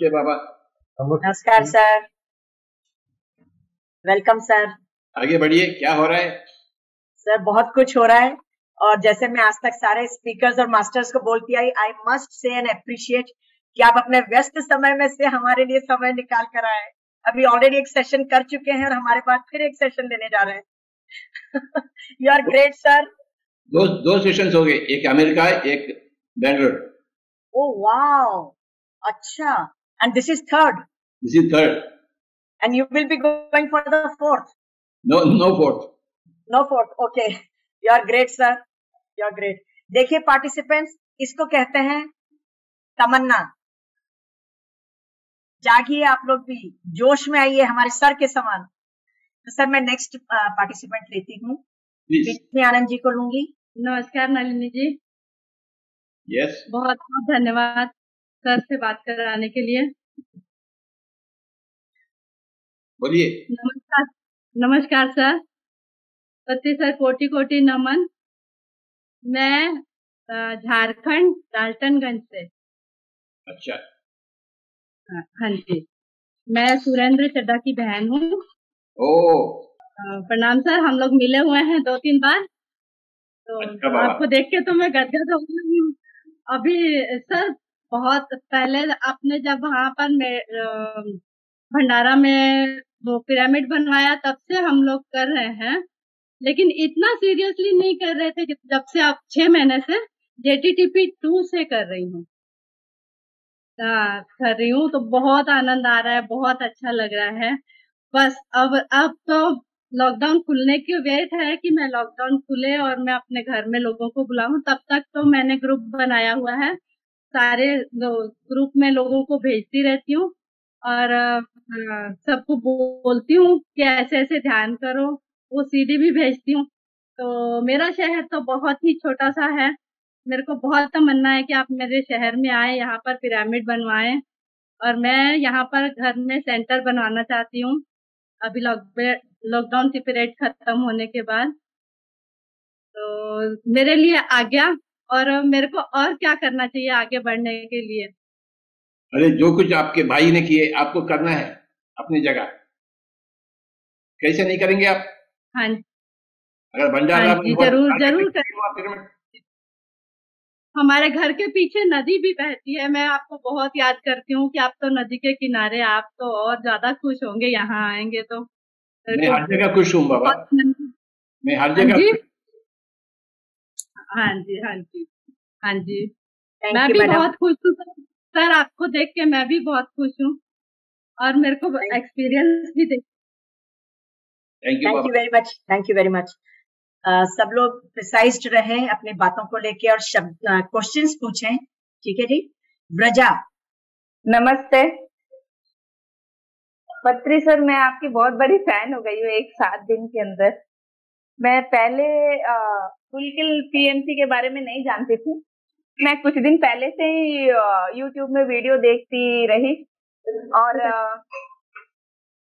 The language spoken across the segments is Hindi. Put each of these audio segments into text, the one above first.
नमस्ते बाबा। नमस्कार सर, वेलकम सर। आगे बढ़िए, क्या हो रहा है? सर बहुत कुछ हो रहा है और जैसे मैं आज तक सारे स्पीकर्स और मास्टर्स को बोलती I, I must say and appreciate कि आप अपने व्यस्त समय में से हमारे लिए समय निकाल कर आए। अभी ऑलरेडी एक सेशन कर चुके हैं और हमारे पास फिर एक सेशन देने जा रहे हैं। You are great sir. दो सेशंस हो गए, एक अमेरिका, एक बेंगलोर। ओह वाओ, अच्छा। And this is third? This is third. And you will be going for the fourth? No fourth. No fourth, okay. You are great sir, you are great. देखिए पार्टिसिपेंट्स, इसको कहते हैं तमन्ना। जागिए आप लोग भी, जोश में आइए हमारे सर के समान। तो सर मैं नेक्स्ट पार्टिसिपेंट लेती हूँ, बीच में आनंद जी को लूंगी। नमस्कार नलिनी जी। यस। बहुत बहुत धन्यवाद सर से बात कराने के लिए। बोलिए। नमस्कार, नमस्कार सर। पति सर, कोटि कोटि नमन। मैं झारखंड डाल्टनगंज से। अच्छा। हाँ जी, मैं सुरेंद्र चड्डा की बहन हूँ। प्रणाम सर, हम लोग मिले हुए हैं 2-3 बार। तो अच्छा आपको देख के तो मैं गदगद हो गई हूँ। अभी सर बहुत पहले आपने जब वहाँ पर भंडारा में वो पिरामिड बनवाया, तब से हम लोग कर रहे हैं, लेकिन इतना सीरियसली नहीं कर रहे थे जब से आप 6 महीने से JTTP 2 से कर रही हूँ। कर रही हूँ तो बहुत आनंद आ रहा है, बहुत अच्छा लग रहा है। बस अब तो लॉकडाउन खुलने की वेट है कि मैं लॉकडाउन खुले और मैं अपने घर में लोगों को बुलाऊं। तब तक तो मैंने ग्रुप बनाया हुआ है, सारे ग्रुप में लोगों को भेजती रहती हूँ और सबको बोलती हूँ कि ऐसे ऐसे ध्यान करो, वो CD भी भेजती हूँ। तो मेरा शहर तो बहुत ही छोटा सा है, मेरे को बहुत तमन्ना है कि आप मेरे शहर में आए, यहाँ पर पिरामिड बनवाएं और मैं यहाँ पर घर में सेंटर बनवाना चाहती हूँ अभी लॉकडाउन की पीरियड खत्म होने के बाद। तो मेरे लिए आज्ञा, और मेरे को और क्या करना चाहिए आगे बढ़ने के लिए? अरे जो कुछ आपके भाई ने किए आपको करना है अपनी जगह। कैसे नहीं करेंगे आप? हाँ अगर भंडारा जी, जरूर करेंगे। हमारे घर के पीछे नदी भी बहती है, मैं आपको बहुत याद करती हूँ कि आप तो नदी के किनारे, आप तो और ज्यादा खुश होंगे यहाँ आएंगे तो। मैं हर जगह खुश हूँ बाबा, मैं हर जगह। हाँ जी, हाँ जी, हाँ जी। मैं भी बहुत खुश हूँ सर, आपको देख के मैं भी बहुत खुश हूँ और मेरे को एक्सपीरियंस भी देख। Thank you very much, thank you very much. सब लोग प्रिसाइज्ड रहें अपनी बातों को लेके और क्वेश्चंस पूछें, ठीक है जी? ब्रजा। नमस्ते पत्री सर, मैं आपकी बहुत बड़ी फैन हो गई हूँ एक 7 दिन के अंदर। मैं पहले फुलकिल PMC के बारे में नहीं जानती थी, मैं कुछ दिन पहले से ही YouTube में वीडियो देखती रही और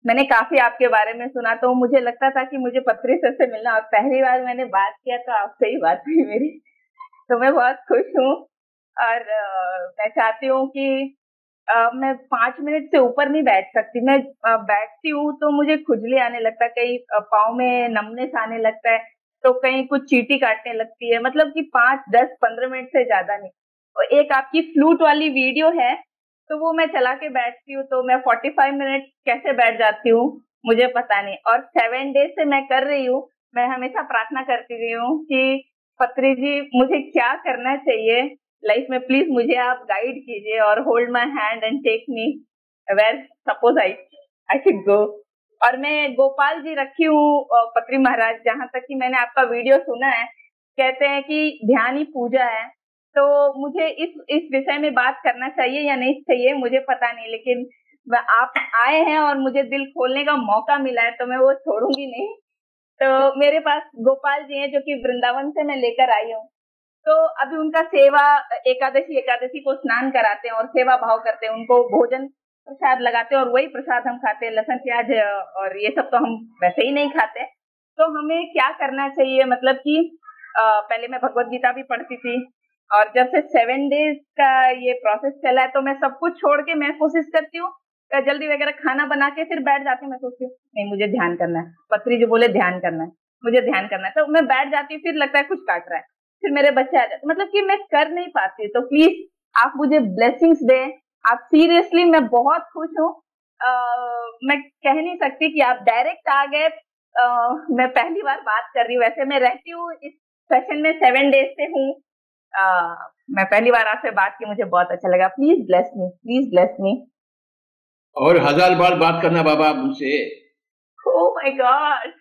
मैंने काफी आपके बारे में सुना, तो मुझे लगता था कि मुझे पत्री सर से मिलना, और पहली बार मैंने बात किया तो आपसे ही बात हुई मेरी, तो मैं बहुत खुश हूँ। और मैं चाहती हूँ कि मैं 5 मिनट से ऊपर नहीं बैठ सकती। मैं बैठती हूँ तो मुझे खुजली आने लगता है, कहीं पाँव में नमनेस आने लगता है, तो कहीं कुछ चींटी काटने लगती है, मतलब कि 5, 10, 15 मिनट से ज्यादा नहीं। और एक आपकी फ्लूट वाली वीडियो है, तो वो मैं चला के बैठती हूँ, तो मैं 45 मिनट कैसे बैठ जाती हूँ मुझे पता नहीं। और 7 डेज से मैं कर रही हूँ, मैं हमेशा प्रार्थना करती रही हूँ कि पत्री जी मुझे क्या करना चाहिए लाइफ में, प्लीज मुझे आप गाइड कीजिए और hold my hand and take me where suppose I should go. और मैं गोपाल जी रखी हूँ पत्री महाराज, जहां तक कि मैंने आपका वीडियो सुना है, कहते हैं कि ध्यान ही पूजा है। तो मुझे इस विषय में बात करना चाहिए या नहीं चाहिए मुझे पता नहीं, लेकिन आप आए हैं और मुझे दिल खोलने का मौका मिला है तो मैं वो छोड़ूंगी नहीं। तो मेरे पास गोपाल जी हैं जो कि वृंदावन से मैं लेकर आई हूँ। तो अभी उनका सेवा एकादशी को स्नान कराते हैं और सेवा भाव करते हैं, उनको भोजन प्रसाद लगाते हैं और वही प्रसाद हम खाते हैं, लहसुन प्याज और ये सब तो हम वैसे ही नहीं खाते। तो हमें क्या करना चाहिए, मतलब कि पहले मैं भगवत गीता भी पढ़ती थी और जब से 7 डेज का ये प्रोसेस चला है तो मैं सब कुछ छोड़ के मैं कोशिश करती हूँ जल्दी वगैरह खाना बना के फिर बैठ जाती हूँ। मैं सोचती हूँ नहीं मुझे ध्यान करना है, पत्री जो बोले ध्यान करना है, मुझे ध्यान करना है, तो मैं बैठ जाती हूँ। फिर लगता है कुछ काट रहा है, फिर मेरे बच्चे आ जाते, मतलब कि मैं कर नहीं पाती। तो प्लीज आप मुझे ब्लेसिंग्स दें। आप सीरियसली, मैं बहुत खुश हूँ। मैं कह नहीं सकती कि आप डायरेक्ट आ गए। मैं पहली बार बात कर रही हूँ, वैसे मैं रहती हूँ इस सेशन में 7 डेज से हूँ। मैं पहली बार आपसे बात की, मुझे बहुत अच्छा लगा। Please bless me, please bless me. और 1000 बार बात करना बाबा मुझसे। Oh my God,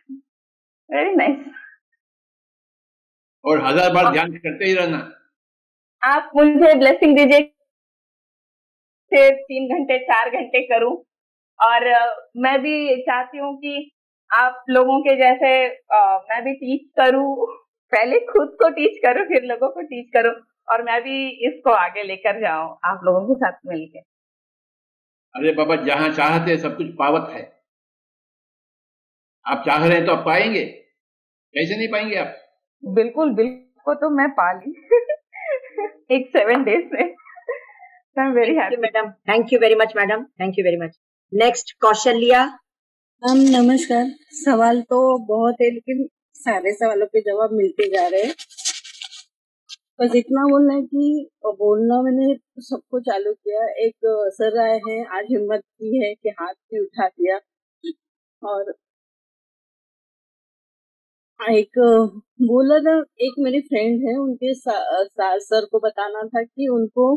very nice. और 1000 बार ध्यान करते ही रहना। आप मुझे ब्लेसिंग दीजिए, 3 घंटे 4 घंटे करूं। और मैं भी चाहती हूँ कि आप लोगों के जैसे मैं भी टीच करूं। पहले खुद को टीच करूं, फिर लोगों को टीच करूं, और मैं भी इसको आगे लेकर जाऊं आप लोगों के साथ मिलकर। अरे बाबा, जहां चाहते सब कुछ पावत है। आप चाह रहे हैं तो आप पाएंगे, कैसे नहीं पाएंगे आप? बिल्कुल बिल्कुल, तो मैं पा ली एक 7 डेज में। I am very happy madam. Thank you very much madam, thank you very much. Next Kaushalya ma'am नमस्कार। सवाल तो बहुत है लेकिन सारे सवालों के जवाब मिलते जा रहे हैं। बस इतना बोलना है कि बोलना मैंने सबको चालू किया। एक सर आए हैं, आज हिम्मत की है कि हाथ भी उठा दिया। और एक बोला था, एक मेरी फ्रेंड है, उनके सर को बताना था कि उनको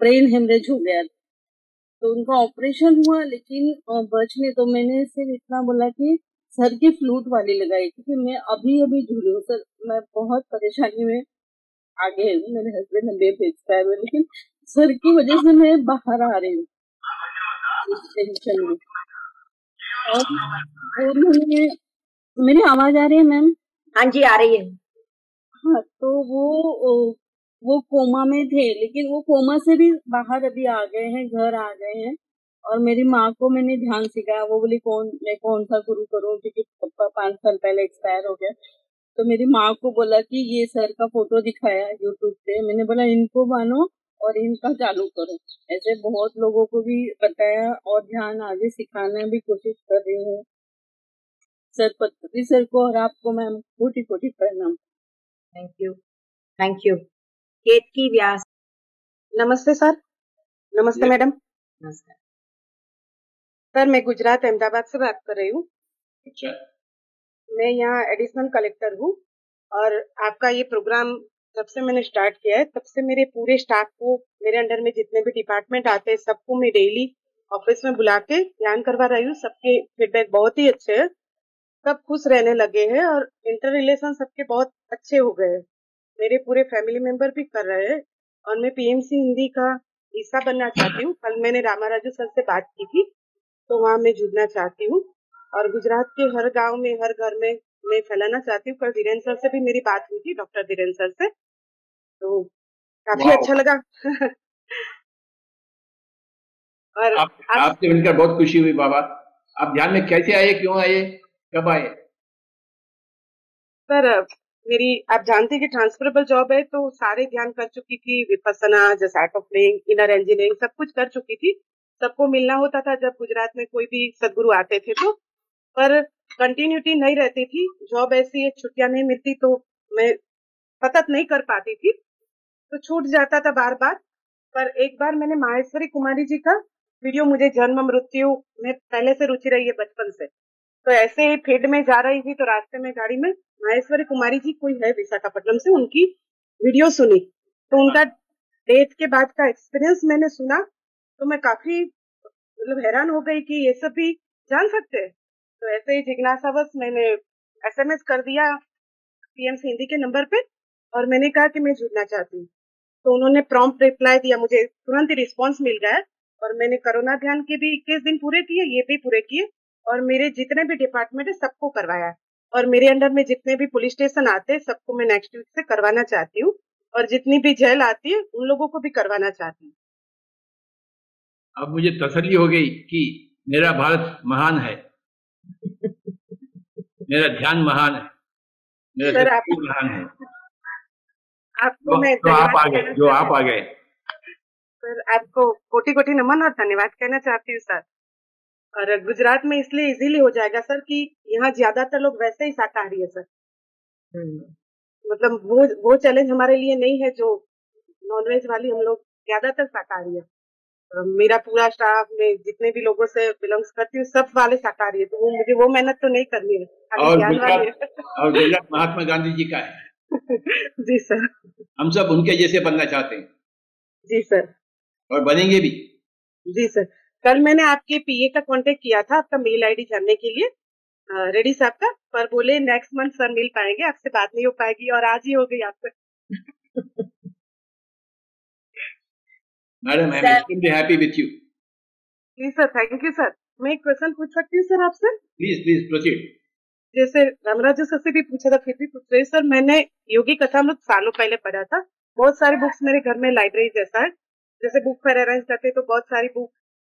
ब्रेन हेमरेज हो गया, तो उनका ऑपरेशन हुआ लेकिन बचने। तो मैंने सिर्फ इतना बोला कि सर की फ्लूट वाली लगाई, क्योंकि मैं अभी अभी जुड़ी हूँ सर। मैं बहुत परेशानी में आगे हूँ, मेरे हस्बैंड अभी एक्सपायर हुए, लेकिन सर की वजह से मैं बाहर आ रही हूँ टेंशन में। और उन्होंने, मेरी आवाज आ रही है मैम? हाँ जी आ रही है। हाँ, तो वो कोमा में थे, लेकिन वो कोमा से भी बाहर अभी आ गए हैं, घर आ गए हैं। और मेरी माँ को मैंने ध्यान सिखाया। वो बोली मैं कौन सा गुरु करूँ, क्योंकि पापा 5 साल पहले एक्सपायर हो गया। तो मेरी माँ को बोला कि ये सर का फोटो दिखाया यूट्यूब पे, मैंने बोला इनको मानो और इनका चालू करो। ऐसे बहुत लोगों को भी बताया और ध्यान आगे सिखाने भी कोशिश कर रही हूँ। सर पत्री सर को और आपको मैम कोटि कोटि प्रणाम। Thank you, thank you. Ketaki Vyas. नमस्ते सर। नमस्ते मैडम। नमस्कार सर, मैं गुजरात अहमदाबाद से बात कर रही हूँ। अच्छा। मैं यहाँ एडिशनल कलेक्टर हूँ। और आपका ये प्रोग्राम जब से मैंने स्टार्ट किया है तब से मेरे पूरे स्टाफ को, मेरे अंडर में जितने भी डिपार्टमेंट आते हैं सबको मैं डेली ऑफिस में बुला के ध्यान करवा रही हूँ। सबके फीडबैक बहुत ही अच्छे हैं, सब खुश रहने लगे हैं और इंटर रिलेशन सबके बहुत अच्छे हो गए हैं। मेरे पूरे फैमिली मेंबर भी कर रहे हैं। और मैं पीएमसी हिंदी का हिस्सा बनना चाहती हूँ। कल मैंने रामाराजू सर से बात की थी, तो वहाँ मैं जुड़ना चाहती हूँ और गुजरात के हर गांव में, हर घर में मैं फैलाना चाहती हूँ। कल धीरेन्द्र सर से भी मेरी बात हुई थी, डॉक्टर धीरेन्द्र सर से, तो काफी अच्छा लगा और आपसे मिलकर बहुत खुशी हुई बाबा। आप ध्यान में कैसे आए, क्यों आए, कब आए? सर, मेरी आप जानते हैं कि ट्रांसफरेबल जॉब है, तो सारे ध्यान कर चुकी थी, विपस्सना, जैसे art of playing, inner engineering, सब कुछ कर चुकी थी। सबको मिलना होता था जब गुजरात में कोई भी सदगुरु आते थे तो, पर कंटिन्यूटी नहीं रहती थी। जॉब ऐसी है, छुट्टियां नहीं मिलती, तो मैं सतत नहीं कर पाती थी, तो छूट जाता था बार बार। पर एक बार मैंने माहेश्वरी कुमारी जी का वीडियो, मुझे जन्म मृत्यु में पहले से रुचि रही है बचपन से, तो ऐसे ही फील्ड में जा रही थी तो रास्ते में गाड़ी में माहेश्वरी कुमारी जी कोई है विशाखापट्टनम से, उनकी वीडियो सुनी। तो उनका डेथ के बाद का एक्सपीरियंस मैंने सुना, तो मैं काफी मतलब हैरान हो गई कि ये सब भी जान सकते हैं। तो ऐसे ही जिज्ञासावश मैंने एसएमएस कर दिया पीएमसी हिंदी के नंबर पे और मैंने कहा कि मैं जुड़ना चाहती हूँ। तो उन्होंने प्रॉम्प्ट रिप्लाई दिया, मुझे तुरंत ही रिस्पॉन्स मिल गया। और मैंने कोरोना ध्यान के भी 21 दिन पूरे किए, ये भी पूरे किए, और मेरे जितने भी डिपार्टमेंट है सबको करवाया। और मेरे अंडर में जितने भी पुलिस स्टेशन आते हैं सबको मैं नेक्स्ट वीक से करवाना चाहती हूँ, और जितनी भी जेल आती है उन लोगों को भी करवाना चाहती हूँ। अब मुझे तसल्ली हो गई कि मेरा भारत महान है, मेरा ध्यान महान है, मेरा सर, सत्संग महान है। आपको मैं जो आप धन्यवाद आ गए, कहना जो आप चाहती आ हूँ गए। सर। आपको कोटि कोटि नमन और धन्यवाद कहना चाहती हूँ सर। और गुजरात में इसलिए इजीली हो जाएगा सर कि यहाँ ज्यादातर लोग वैसे ही शाकाहारी है सर। मतलब वो चैलेंज हमारे लिए नहीं है जो नॉनवेज वाली, हम लोग ज्यादातर शाकाहारी है। मेरा पूरा स्टाफ में जितने भी लोगों से बिलोंग्स करती हूँ सब वाले शाकाहारी है, तो वो मुझे वो मेहनत तो नहीं करनी है, खाली और ज्ञान वाली गुजरात है। और गुजरात महात्मा गांधी जी का है। जी सर। हम सब उनके जैसे बनना चाहते हैं जी सर। और बनेंगे भी। जी सर। कल मैंने आपके पीए का कांटेक्ट किया था आपका मेल आईडी जानने के लिए, रेड्डी साहब का, पर बोले नेक्स्ट मंथ सर मिल पाएंगे, आपसे बात नहीं हो पाएगी, और आज ही हो गई आपसे। Madam, I am sir extremely happy with you. जी सर, थैंक यू सर। मैं एक क्वेश्चन पूछ सकती हूँ सर आपसे? Please please proceed. जैसे रामराज सर से भी पूछा था फिर भी पूछ रही हूँ सर। मैंने योगी कथामृत सालों पहले पढ़ा था, बहुत सारी बुक्स मेरे घर में लाइब्रेरी जैसा है, जैसे बुक फेयर अरेंज करते तो बहुत सारी बुक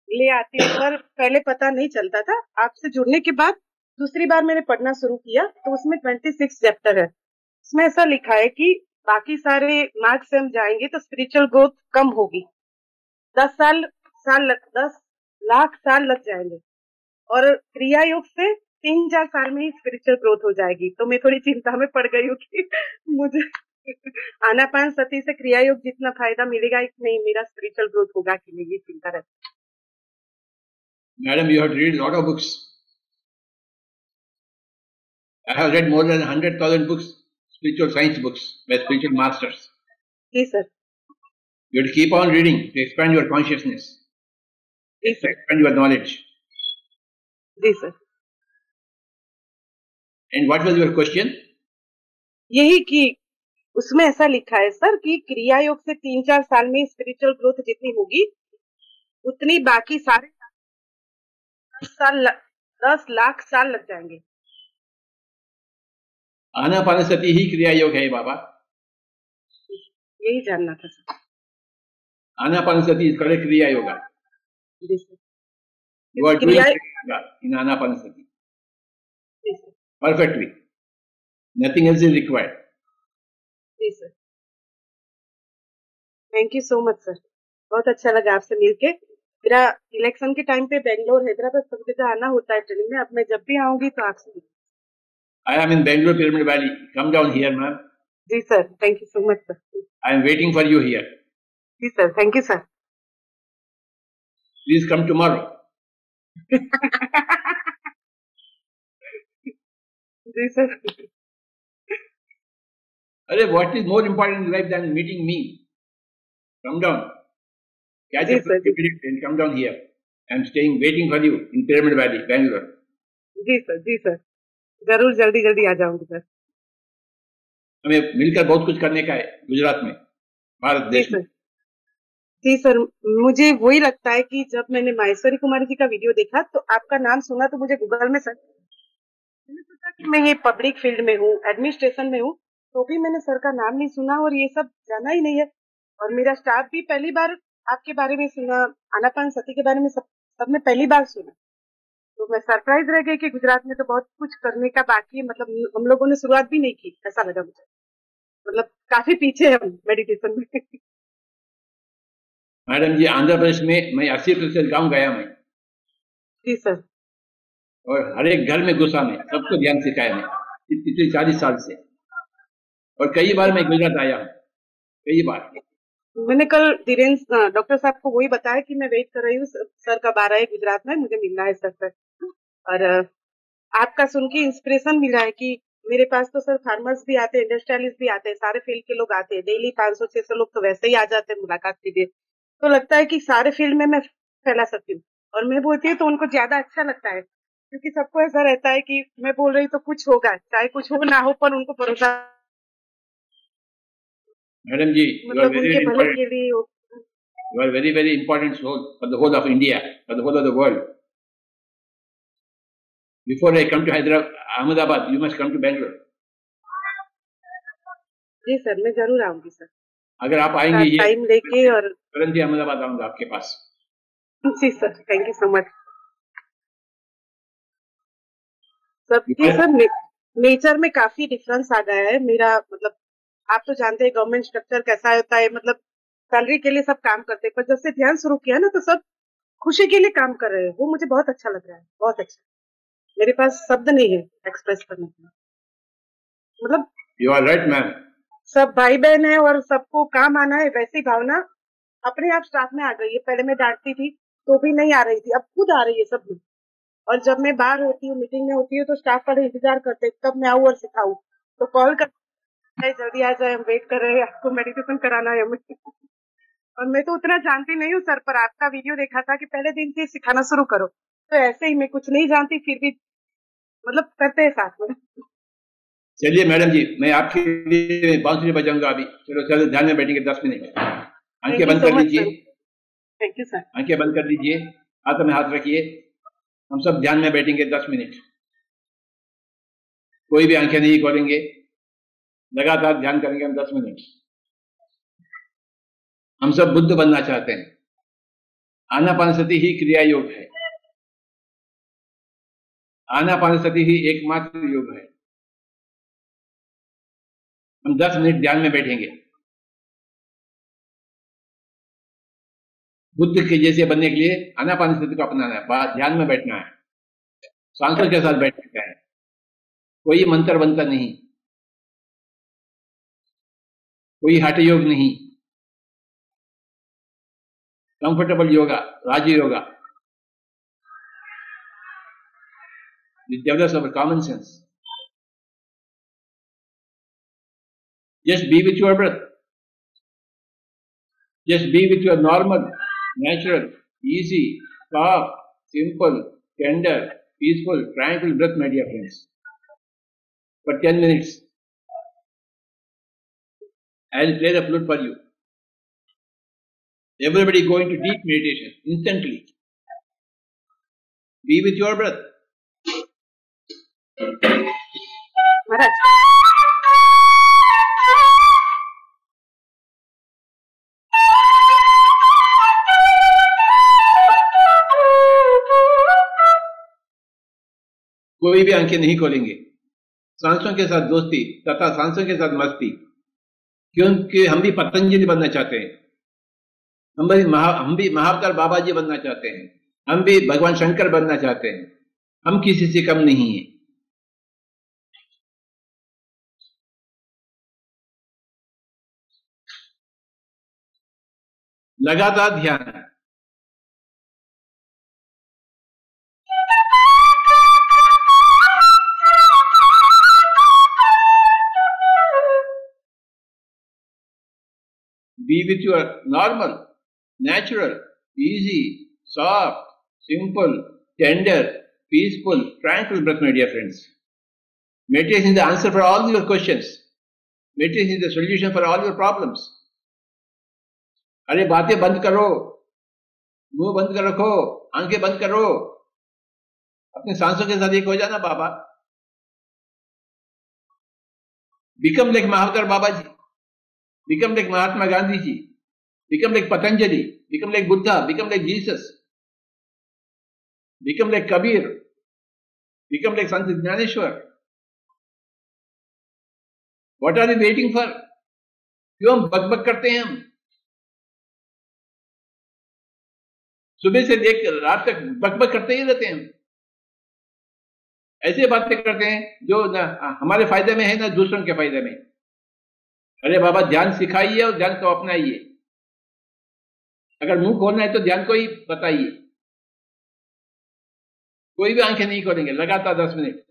ले आती हूँ, पर पहले पता नहीं चलता था। आपसे जुड़ने के बाद दूसरी बार मैंने पढ़ना शुरू किया तो उसमें 26 चैप्टर है। उसमें ऐसा लिखा है कि बाकी सारे मार्ग से हम जाएंगे तो स्पिरिचुअल ग्रोथ कम होगी, 10 लाख साल लग जाएंगे, और क्रिया योग से 3-4 साल में ही स्पिरिचुअल ग्रोथ हो जाएगी। तो मैं थोड़ी चिंता में पड़ गई हूँ कि मुझे आनापान सती से क्रिया योग जितना फायदा मिलेगा कि नहीं, मेरा स्पिरिचुअल ग्रोथ होगा कि नहीं, ये चिंता रहती है। Madam, you have read lot of books. I have read more than 100,000 books, spiritual science books by spiritual masters. जी sir. You have to keep on reading to expand your consciousness, जी to sir. expand your knowledge. जी sir. And what was your question? यही कि उसमें ऐसा लिखा है सर कि क्रिया योग से 3-4 साल में स्पिरिचुअल ग्रोथ जितनी होगी उतनी बाकी सारे 10 लाख साल लग जाएंगे। आनापानसति ही क्रिया योग है बाबा। यही जानना था sir. Anapanasati is correct kriya yoga. जी sir. You are doing kriya yoga in Anapanasati जी sir. perfectly. Nothing else is required. जी sir. Thank you so much sir, बहुत अच्छा लगा आपसे मिलके। मेरा इलेक्शन के टाइम पे बेंगलोर, हैदराबाद सब जगह आना होता है ट्रेनिंग में, अब मैं जब भी आऊंगी तो आपसे। I am in Bangalore Pyramid Valley. Come down here, ma'am. जी sir, thank you so much sir. I am waiting for you here. जी sir, thank you sir. Please come tomorrow. जी सर। अरे, what is more important in life than meeting me? Come down. Catch जी a sir. flight and come down here. I am staying, waiting for you in Pyramid Valley, Bangalore. जी सर। जी सर, जरूर जल्दी जल्दी आ जाऊंगी सर। हमें मिलकर बहुत कुछ करने का है गुजरात में, भारत जी देश में। सर। जी सर, मुझे वही लगता है कि जब मैंने माहेश्वरी कुमारी जी का वीडियो देखा तो आपका नाम सुना तो मुझे गूगल में सर्च, मैंने सोचा कि मैं ये पब्लिक फील्ड में हूँ, एडमिनिस्ट्रेशन में हूँ, तो भी मैंने सर का नाम नहीं सुना और ये सब जाना ही नहीं है। और मेरा स्टाफ भी पहली बार आपके बारे में सुना, आनापान सती के बारे में सब ने पहली बार सुना। तो मैं सरप्राइज रह गई कि गुजरात में तो बहुत कुछ करने का बाकी है, मतलब हम लोगों ने शुरुआत भी नहीं की, ऐसा लगा मुझे, मतलब काफी पीछे है हम मेडिटेशन में। मैडम जी, आंध्र प्रदेश में मैं 80% गांव गया मैं, जी सर। और हर एक घर में घुसा मैं, सबको ध्यान सिखाया मैं पिछले 40 साल से, और कई बार मैं गुजरात आया हूँ, कई बार। मैंने कल धीरेन्द्र डॉक्टर साहब को वही बताया कि मैं वेट कर रही हूँ सर कब आ रहा है गुजरात में, मुझे मिलना है सर से। और आपका सुन के इंस्पिरेशन मिला है कि मेरे पास तो सर फार्मर्स भी आते हैं, इंडस्ट्रियलिस्ट भी आते हैं, सारे फील्ड के लोग आते हैं, डेली 500-600 लोग तो वैसे ही आ जाते हैं मुलाकात के लिए। तो लगता है कि सारे फील्ड में मैं फैला सकती हूँ, और मैं बोलती हूँ तो उनको ज्यादा अच्छा लगता है, क्योंकि सबको ऐसा रहता है कि मैं बोल रही तो कुछ होगा, चाहे कुछ हो ना हो, पर उनको भरोसा। मैडम जी, मतलब उनके भले के लिए you are very, very important soul for the whole of India, for the whole of the world. Before I come to Ahmedabad, you must come to Bangalore. जी सर, मैं जरूर आऊंगी सर, अगर आप आएंगे ये टाइम लेके, और तुरंत ही अहमदाबाद आऊंगा आपके पास। जी sir, thank you so much. सबकी सर नेचर में काफी डिफरेंस आ गया है मेरा, मतलब आप तो जानते हैं गवर्नमेंट स्ट्रक्चर कैसा होता है, मतलब सैलरी के लिए सब काम करते हैं, पर जब से ध्यान शुरू किया ना तो सब खुशी के लिए काम कर रहे हैं। वो मुझे बहुत अच्छा लग रहा है, बहुत अच्छा। मेरे पास शब्द नहीं है एक्सप्रेस करने के लिए। मतलब यू आर राइट मैम। सब भाई बहन है और सबको काम आना है, वैसी भावना अपने आप स्टाफ में आ गई है। पहले मैं डांटती थी तो भी नहीं आ रही थी, अब खुद आ रही है सब में। और जब मैं बाहर होती हूँ, मीटिंग में होती हूँ, तो स्टाफ वाले इंतजार करते हैं कब मैं आऊँ और सिखाऊं, तो कॉल कर जल्दी आ जाए, हम वेट कर रहे हैं, आपको मेडिटेशन कराना है हमें। और मैं तो उतना जानती नहीं हूँ सर, पर आपका वीडियो देखा था कि पहले दिन से सिखाना शुरू करो, तो ऐसे ही मैं कुछ नहीं जानती फिर भी मतलब करते हैं साथ में। चलिए मैडम जी, मैं आपके लिए बांसुरी बजाऊंगा अभी। चलो चलो, ध्यान में बैठेंगे 10 मिनट। आंखें बंद कर लीजिए। Thank you sir. आंखें बंद कर लीजिए, हाथ में हाथ रखिए। हम सब ध्यान में बैठेंगे 10 मिनट। कोई भी आंखें नहीं खोलेंगे, लगातार ध्यान करेंगे हम 10 मिनट। हम सब बुद्ध बनना चाहते हैं। आनापानसति ही क्रिया योग है। आनापानसति ही एकमात्र योग है। हम 10 मिनट ध्यान में बैठेंगे। बुद्ध के जैसे बनने के लिए आनापानसति को अपनाना है, ध्यान में बैठना है, सांसों के साथ बैठना है। कोई मंत्र बनता नहीं, कोई हठ योग नहीं, कंफर्टेबल योगा, राजी yoga, it develops our common sense. Just be with your breath. Just be with your normal, natural, easy, soft, simple, tender, peaceful, tranquil breath, my dear friends. For 10 minutes, I will play the flute for you. Everybody go into deep meditation instantly. Be with your breath. महाराज कोई भी आंखें नहीं खोलेंगे। सांसों के साथ दोस्ती तथा सांसों के साथ मस्ती, क्योंकि हम भी पतंजलि बनना चाहते हैं। हम भी महावतार बाबा जी बनना चाहते हैं। हम भी भगवान शंकर बनना चाहते हैं। हम किसी से कम नहीं हैं। लगातार ध्यान। Be with your normal, natural, easy, soft, simple, tender, peaceful, tranquil breath, my dear friends. Meditation is the answer for all your questions. Meditation is the solution for all your problems. अरे बातें बंद करो, मुंह बंद कर रखो, आंखें बंद करो, अपने सांसों के साथ एक हो जाना बाबा। Become like Mahavatar Baba ji, become like Mahatma Gandhi ji, become like Patanjali, become like Buddha, become like Jesus, become like Kabir, become like Sant Jnaneshwar. What are you waiting for? क्यों हम बकबक करते हैं? हम सुबह से लेकर रात तक बकबक करते ही रहते हैं। ऐसे बातें करते हैं जो ना हमारे फायदे में है ना दूसरों के फायदे में। अरे बाबा, ध्यान सिखाइए और ध्यान को अपनाइए। अगर मुंह खोलना है तो ध्यान को ही बताइए। कोई भी आंखें नहीं खोलेंगे, लगातार 10 मिनट।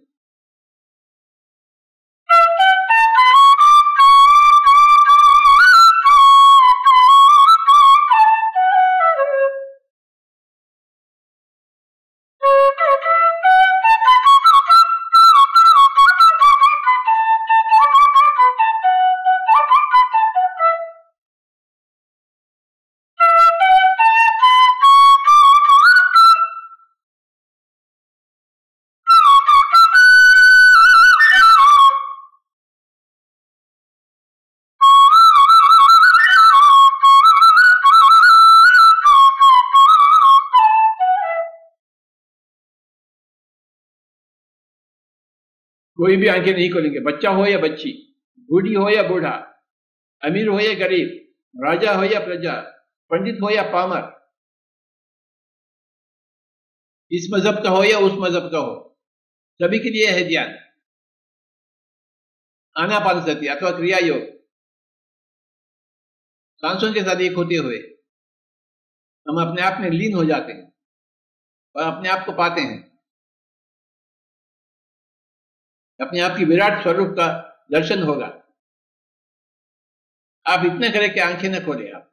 कोई भी आंखें नहीं खोलेंगे, बच्चा हो या बच्ची, बूढ़ी हो या बूढ़ा, अमीर हो या गरीब, राजा हो या प्रजा, पंडित हो या पामर, इस मजहब का हो या उस मजहब का हो, सभी के लिए है ध्यान। आनापानसति अथवा क्रिया योग, सांसों के साथ एक होते हुए हम अपने आप में लीन हो जाते हैं और अपने आप को पाते हैं। अपने आप की विराट स्वरूप का दर्शन होगा। आप इतने करें कि आंखें न खोलें। आप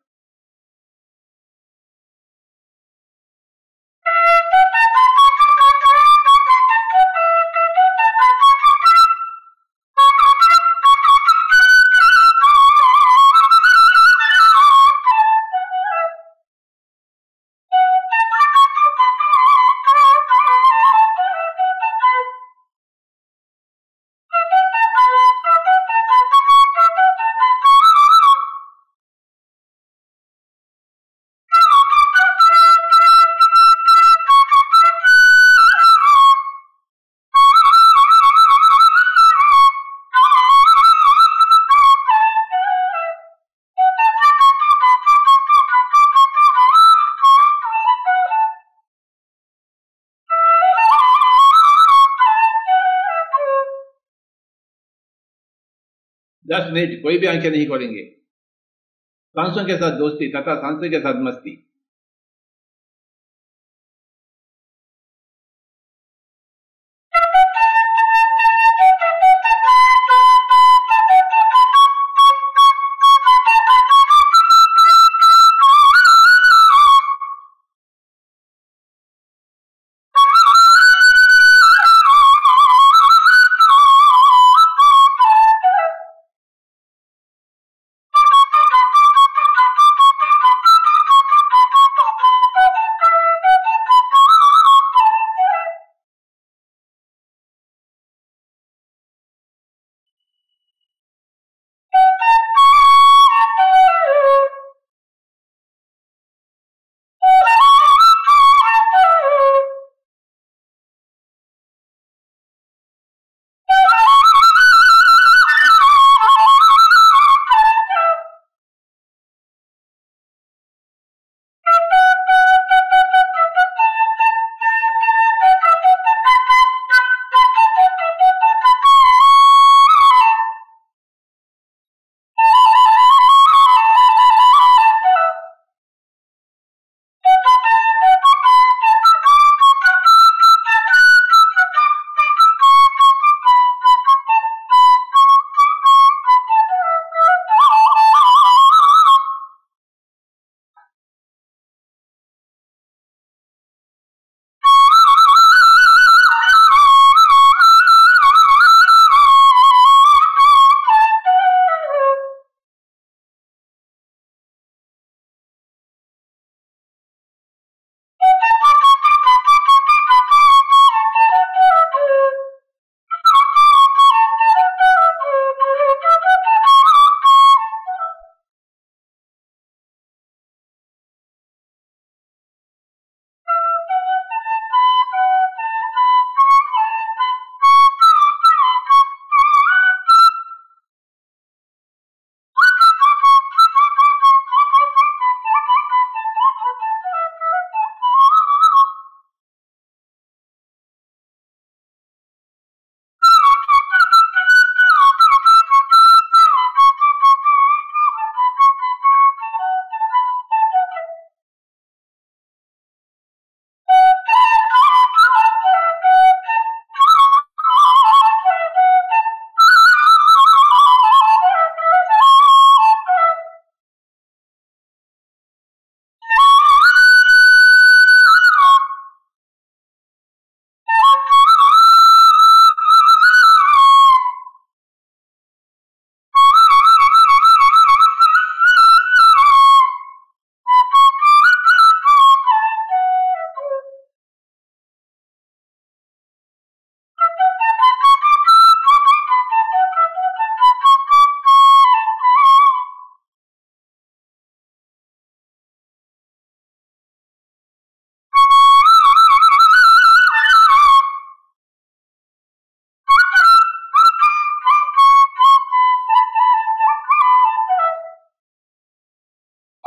दस मिनट कोई भी आंखें नहीं खोलेंगे। सांसों के साथ दोस्ती तथा सांसों के साथ मस्ती।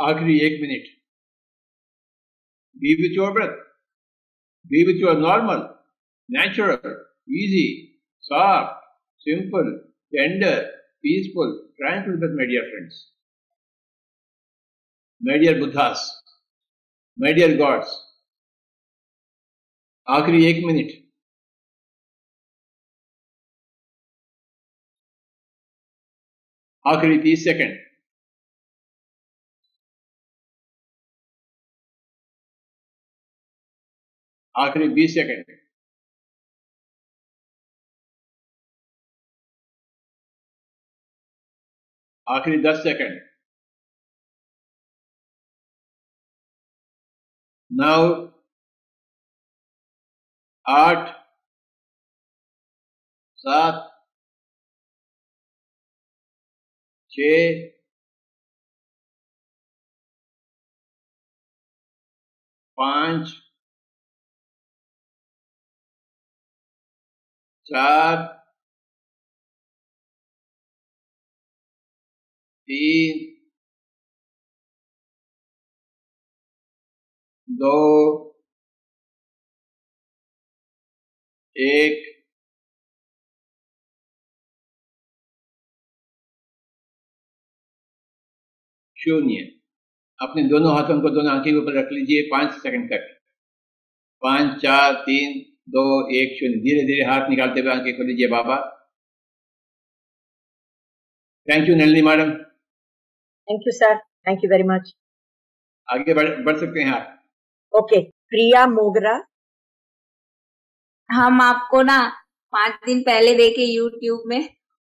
आखिरी 1 minute. Be with your breath. Be with your normal, natural, easy, soft, simple, tender, peaceful, tranquil breath, my dear friends. My dear Buddhas. My dear gods. आखिरी 1 मिनट. आखिरी 30 सेकंड. आखिरी 20 सेकंड. आखिरी 10 सेकंड. नाउ 8, 7, 6, 5, 4, 3, 2, 1. शून्य. अपने दोनों हाथों को दोनों आंखें के ऊपर रख लीजिए 5 सेकंड तक. 5, 4, 3, 2, 1, 0. धीरे धीरे हाथ निकालते हुए आंखें खोल लीजिए बाबा. Thank you Nalini madam. Thank you sir. Thank you very much. आगे बढ़ सकते हैं आप. ओके. प्रिया मोगरा. हम आपको ना 5 दिन पहले देखे YouTube में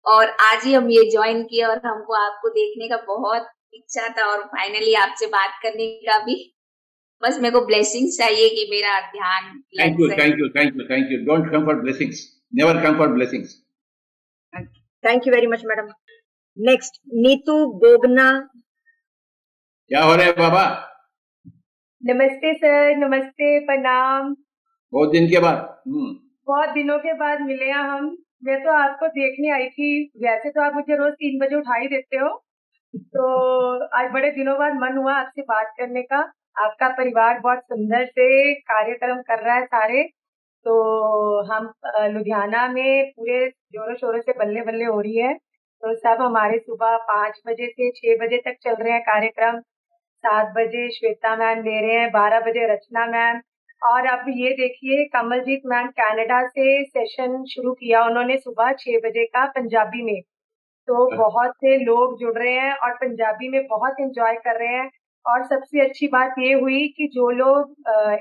और आज ही हम ये ज्वाइन किए और हमको आपको देखने का बहुत इच्छा था और फाइनली आपसे बात करने का भी. बस मेरे को ब्लेसिंग्स चाहिए कि मेरा ध्यान thank you thank you thank you thank you. Don't come for blessings. Never come for blessings. Thank you very much madam. Next Neetu Gogna. क्या हो रहा है बाबा? नमस्ते सर. नमस्ते. प्रणाम. बहुत दिन के बाद. बहुत दिनों के बाद मिले हैं हम. मैं तो आपको देखने आई थी. वैसे तो आप मुझे रोज 3 बजे उठा ही देते हो, तो आज बड़े दिनों बाद मन हुआ आपसे बात करने का. आपका परिवार बहुत सुंदर से कार्यक्रम कर रहा है सारे. तो हम लुधियाना में पूरे जोरों शोरों से बल्ले बल्ले हो रही है. तो सब हमारे सुबह 5 बजे से 6 बजे तक चल रहे हैं कार्यक्रम. 7 बजे श्वेता मैम दे रहे हैं, 12 बजे रचना मैम, और अब ये देखिए कमलजीत मैम कनाडा से सेशन शुरू किया उन्होंने सुबह 6 बजे का पंजाबी में. तो बहुत से लोग जुड़ रहे हैं और पंजाबी में बहुत एंजॉय कर रहे हैं. और सबसे अच्छी बात ये हुई कि जो लोग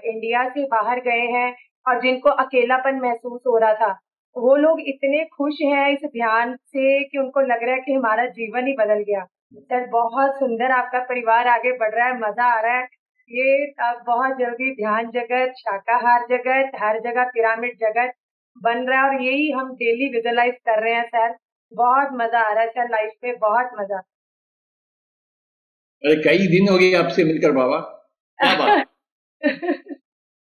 इंडिया से बाहर गए हैं और जिनको अकेलापन महसूस हो रहा था, वो लोग इतने खुश हैं इस ध्यान से कि उनको लग रहा है कि हमारा जीवन ही बदल गया. सर बहुत सुंदर आपका परिवार आगे बढ़ रहा है. मजा आ रहा है. ये अब बहुत जल्दी ध्यान जगत, शाकाहार जगत, हर जगह पिरामिड जगत बन रहा है और यही हम डेली विजुअलाइज कर रहे हैं सर. बहुत मजा आ रहा है सर. लाइफ में बहुत मजा. अरे कई दिन हो गए आपसे मिलकर बाबा. क्या बात.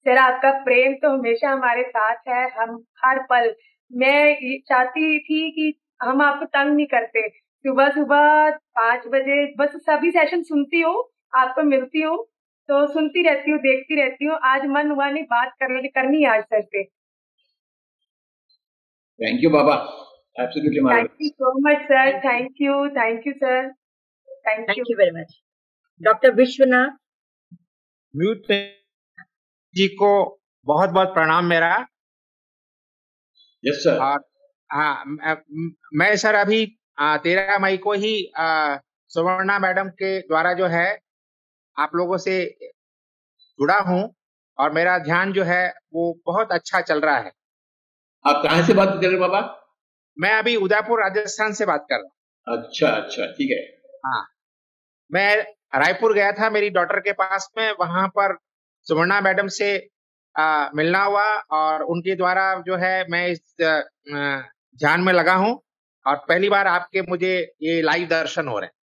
सर आपका प्रेम तो हमेशा हमारे साथ है. हम हर पल, मैं चाहती थी कि हम आपको तंग नहीं करते. सुबह सुबह 5 बजे बस सभी सेशन सुनती हूँ, आपको मिलती हूँ तो सुनती रहती हूँ, देखती रहती हूँ. आज मन हुआ नहीं बात करनी आज सर से. थैंक यू बाबा. Absolutely. Thank you so much sir. Thank you sir. Thank you very much. Doctor Vishwanath. म्यूट जी को बहुत बहुत प्रणाम मेरा. Yes sir. और हाँ, मैं सर अभी 13 मई को ही सुवर्णा मैडम के द्वारा जो है आप लोगों से जुड़ा हूँ और मेरा ध्यान जो है वो बहुत अच्छा चल रहा है. आप कहाँ से बात कर रहे हैं बाबा? मैं अभी उदयपुर राजस्थान से बात कर रहा हूँ. अच्छा अच्छा ठीक है. हाँ, मैं रायपुर गया था मेरी डॉटर के पास में. वहां पर सुवर्णा मैडम से मिलना हुआ और उनके द्वारा जो है मैं इस ध्यान में लगा हूँ और पहली बार आपके मुझे ये लाइव दर्शन हो रहे हैं.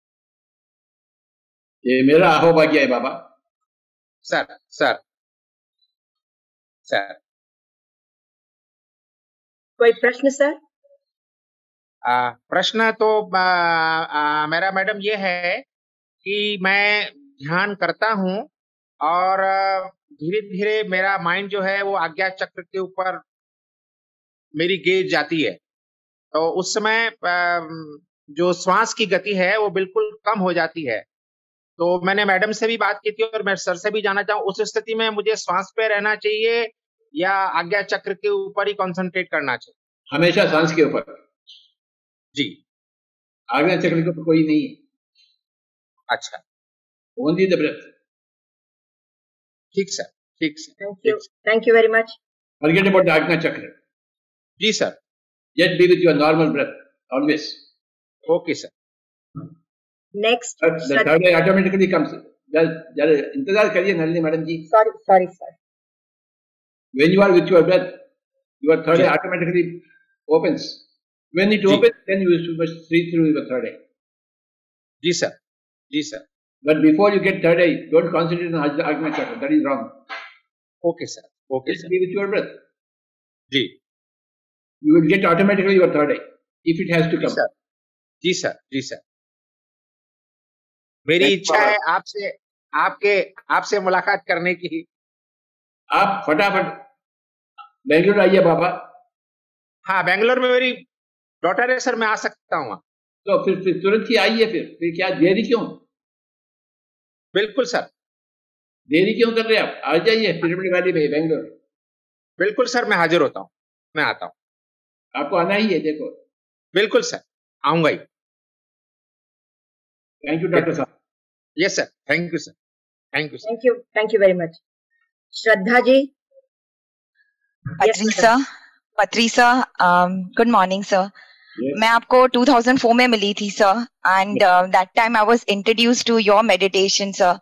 ये मेरा अहोभाग्य है बाबा. Sir sir sir. कोई प्रश्न सर? प्रश्न तो मेरा मैडम ये है कि मैं ध्यान करता हूँ और धीरे धीरे मेरा माइंड जो है वो आज्ञा चक्र के ऊपर मेरी गेज जाती है। तो उस समय जो श्वास की गति है वो बिल्कुल कम हो जाती है। तो मैंने मैडम से भी बात की थी और मैं सर से भी जानना चाहूँ, उस स्थिति में मुझे श्वास पे रहना चाहिए या आज्ञा चक्र के ऊपर ही कंसंट्रेट करना चाहिए? हमेशा सांस के ऊपर जी। आज्ञा चक्र के ऊपर कोई नहीं है। अच्छा, ओनली द ब्रेथ। ठीक सर, ठीक sir. Thank you very much. Forget about the आज्ञा चक्र। जी sir. Just be with your normal breath always. Okay sir. Next, the third eye automatically comes. इंतजार करिए Nalini madam ji. Sorry sir. When you are with your breath, your third eye automatically opens. When it opens, then you must see through your third eye. जी sir. जी sir. But before you get third eye, don't concentrate on Ajna Chakra. That is wrong. Okay sir. Okay Just sir. be with your breath. जी. You will get automatically your third eye if it has to come. जी सर, जी सर। मेरी इच्छा है आपसे मुलाकात करने की। आप फटाफट बेंगलुरु आइए बाबा। हाँ, बेंगलुरु में मेरी डॉटर है सर, मैं आ सकता हूँ। तो फिर तुरंत ही आइए। फिर क्या देरी क्यों? बिल्कुल सर। देरी क्यों कर रहे हैं आप? आ जाइए पिरामिड वैली में बेंगलुरु। बिल्कुल सर, मैं हाजिर होता हूँ, मैं आता हूँ। आपको आना ही है, देखो। बिल्कुल सर, आऊंगा ही। थैंक यू डॉक्टर साहब। Yes sir, thank you sir, thank you sir. Thank you very much. Shraddha ji. Patri sir, good morning sir. मैं आपको 2004 में मिली थी sir, and that time I was introduced to your meditation sir.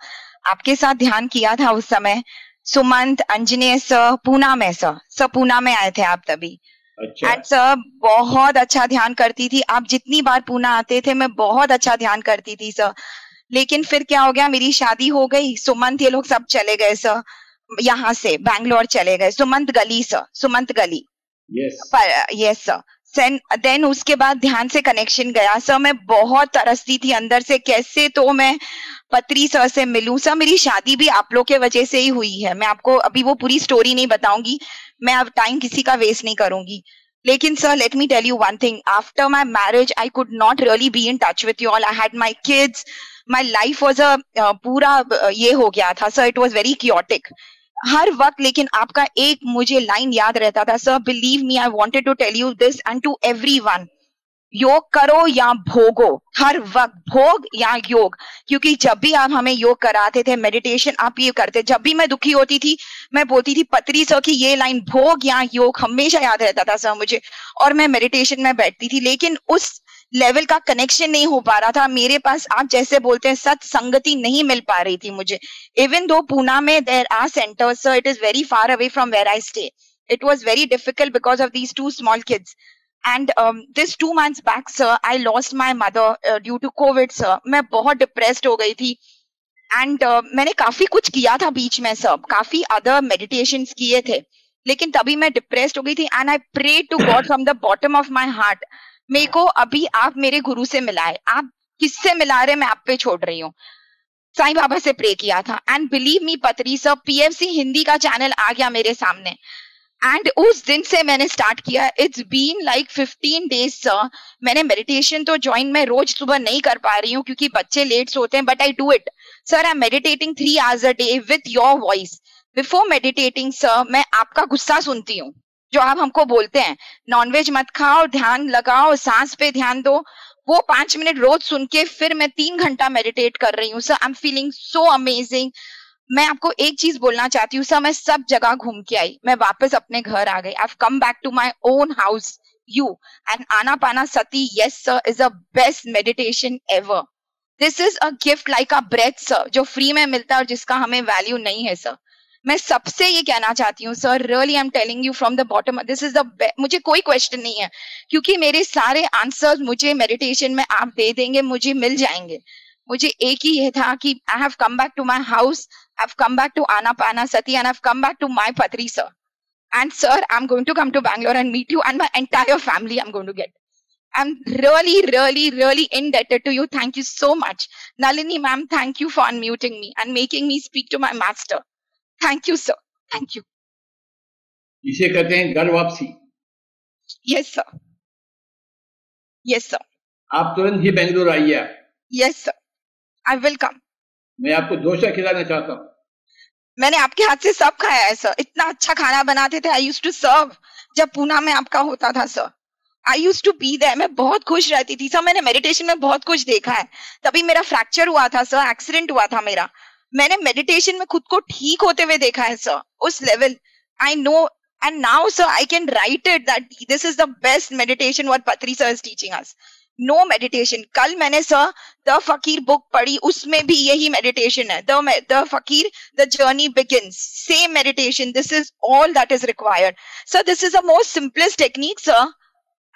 आपके साथ ध्यान किया था उस समय सुमंत, अंजनेय सर, पूना में सर पूना में आए थे आप तभी। एंड सर बहुत अच्छा ध्यान करती थी। आप जितनी बार पूना आते थे मैं बहुत अच्छा ध्यान करती थी सर। लेकिन फिर क्या हो गया, मेरी शादी हो गई, सुमंत ये लोग सब चले गए सर, यहाँ से बैंगलोर चले गए। सुमंत गली। Yes sir. देन उसके बाद ध्यान से कनेक्शन गया सर। मैं बहुत तरसती थी अंदर से, कैसे तो मैं पत्री सर से मिलूं सर। मेरी शादी भी आप लोग के वजह से ही हुई है। मैं आपको अभी वो पूरी स्टोरी नहीं बताऊंगी, मैं अब टाइम किसी का वेस्ट नहीं करूंगी। लेकिन sir let me tell you one thing, after my marriage I could not really be in touch with you all. I had my kids, my life was पूरा ये हो गया था sir, it was very chaotic हर वक्त। लेकिन आपका एक मुझे लाइन याद रहता था sir, believe me, I wanted to tell you this and to everyone, योग करो या भोगो, हर वक्त भोग या योग। क्योंकि जब भी आप हमें योग कराते थे, मेडिटेशन आप ये करते, जब भी मैं दुखी होती थी मैं बोलती थी पत्री सर की ये लाइन, भोग या योग, हमेशा याद रहता था सर मुझे, और मैं मेडिटेशन में बैठती थी। लेकिन उस लेवल का कनेक्शन नहीं हो पा रहा था मेरे पास। आप जैसे बोलते हैं सत्संगति नहीं मिल पा रही थी मुझे। इवन दो पूना में there are centres sir, it is very far away from where I stay. It was very difficult because of these 2 small kids. And this 2 months back sir, I lost my mother due to COVID sir. मैं बहुत डिप्रेस्ड हो गई थी। एंड मैंने काफी कुछ किया था बीच में सर, काफी अदर मेडिटेशंस किए थे, लेकिन तभी मैं डिप्रेस्ड हो गई थी। And I pray to God from the bottom of my heart, मेरे को अभी आप मेरे गुरु से मिलाए। आप किससे मिला रहे, मैं आप पे छोड़ रही हूँ। साईं बाबा से प्रे किया था। एंड बिलीव मी पत्री सर, PFC हिंदी का चैनल आ गया मेरे सामने, एंड उस दिन से मैंने स्टार्ट किया। इट्स बीन लाइक 15 days सर। मैंने मेडिटेशन तो ज्वाइन मैं रोज सुबह नहीं कर पा रही हूँ क्योंकि बच्चे लेट सोते हैं, but I do it sir. I am meditating 3 hours a day with your voice. Before meditating sir मैं आपका गुस्सा सुनती हूँ जो आप हमको बोलते हैं, नॉनवेज मत खाओ, ध्यान लगाओ, सांस पे ध्यान दो, वो 5 मिनट रोज सुन के फिर मैं 3 घंटा मेडिटेट कर रही हूँ sir. I am feeling so amazing. मैं आपको एक चीज बोलना चाहती हूँ सर, मैं सब जगह घूम के आई, मैं वापस अपने घर आ गई। I have come back to my own house you and Anapanasati yes sir is the best meditation ever. This is a gift like a breath sir, जो फ्री में मिलता है और जिसका हमें वैल्यू नहीं है सर। मैं सबसे ये कहना चाहती हूँ sir, really I am telling you from the bottom, this is the, मुझे कोई क्वेश्चन नहीं है क्योंकि मेरे सारे आंसर्स मुझे मेडिटेशन में आप दे देंगे, मुझे मिल जाएंगे। मुझे एक ही ये था कि I have come back to my house, I have come back to Anapanasati and I have come back to my Patri sir. And sir, I'm going to come to Bangalore and meet you and my entire family I'm going to get. I'm really, really, really indebted to you. Thank you so much. Nalini ma'am, thank you for unmuting me and making me speak to my master. Thank you, sir. Thank you. इसे कहते हैं घर वापसी. Yes, sir. Yes, sir. आप तुरंत ही बेंगलुरु आइए. Yes, sir. I will come. मैं आपको डोसा खिलाना चाहता हूँ. मैंने आपके हाथ से सब खाया है सर. इतना अच्छा खाना बनाते थे. I used to serve. जब पूना में आपका होता था sir. I used to be there. मैं बहुत खुश रहती थी सर. मैंने मेडिटेशन में बहुत कुछ देखा है. तभी मेरा फ्रैक्चर हुआ था सर. एक्सीडेंट हुआ था मेरा. मैंने मेडिटेशन में खुद को ठीक होते हुए देखा है सर. उस level I know. And now, sir, I can write it that this is the best meditation what Patri sir is teaching us. No meditation. कल मैंने sir The Fakir book पढ़ी, उसमें भी यही meditation है. The Fakir, the journey begins. Same meditation. This is all that is required. So this is the most simplest technique, sir.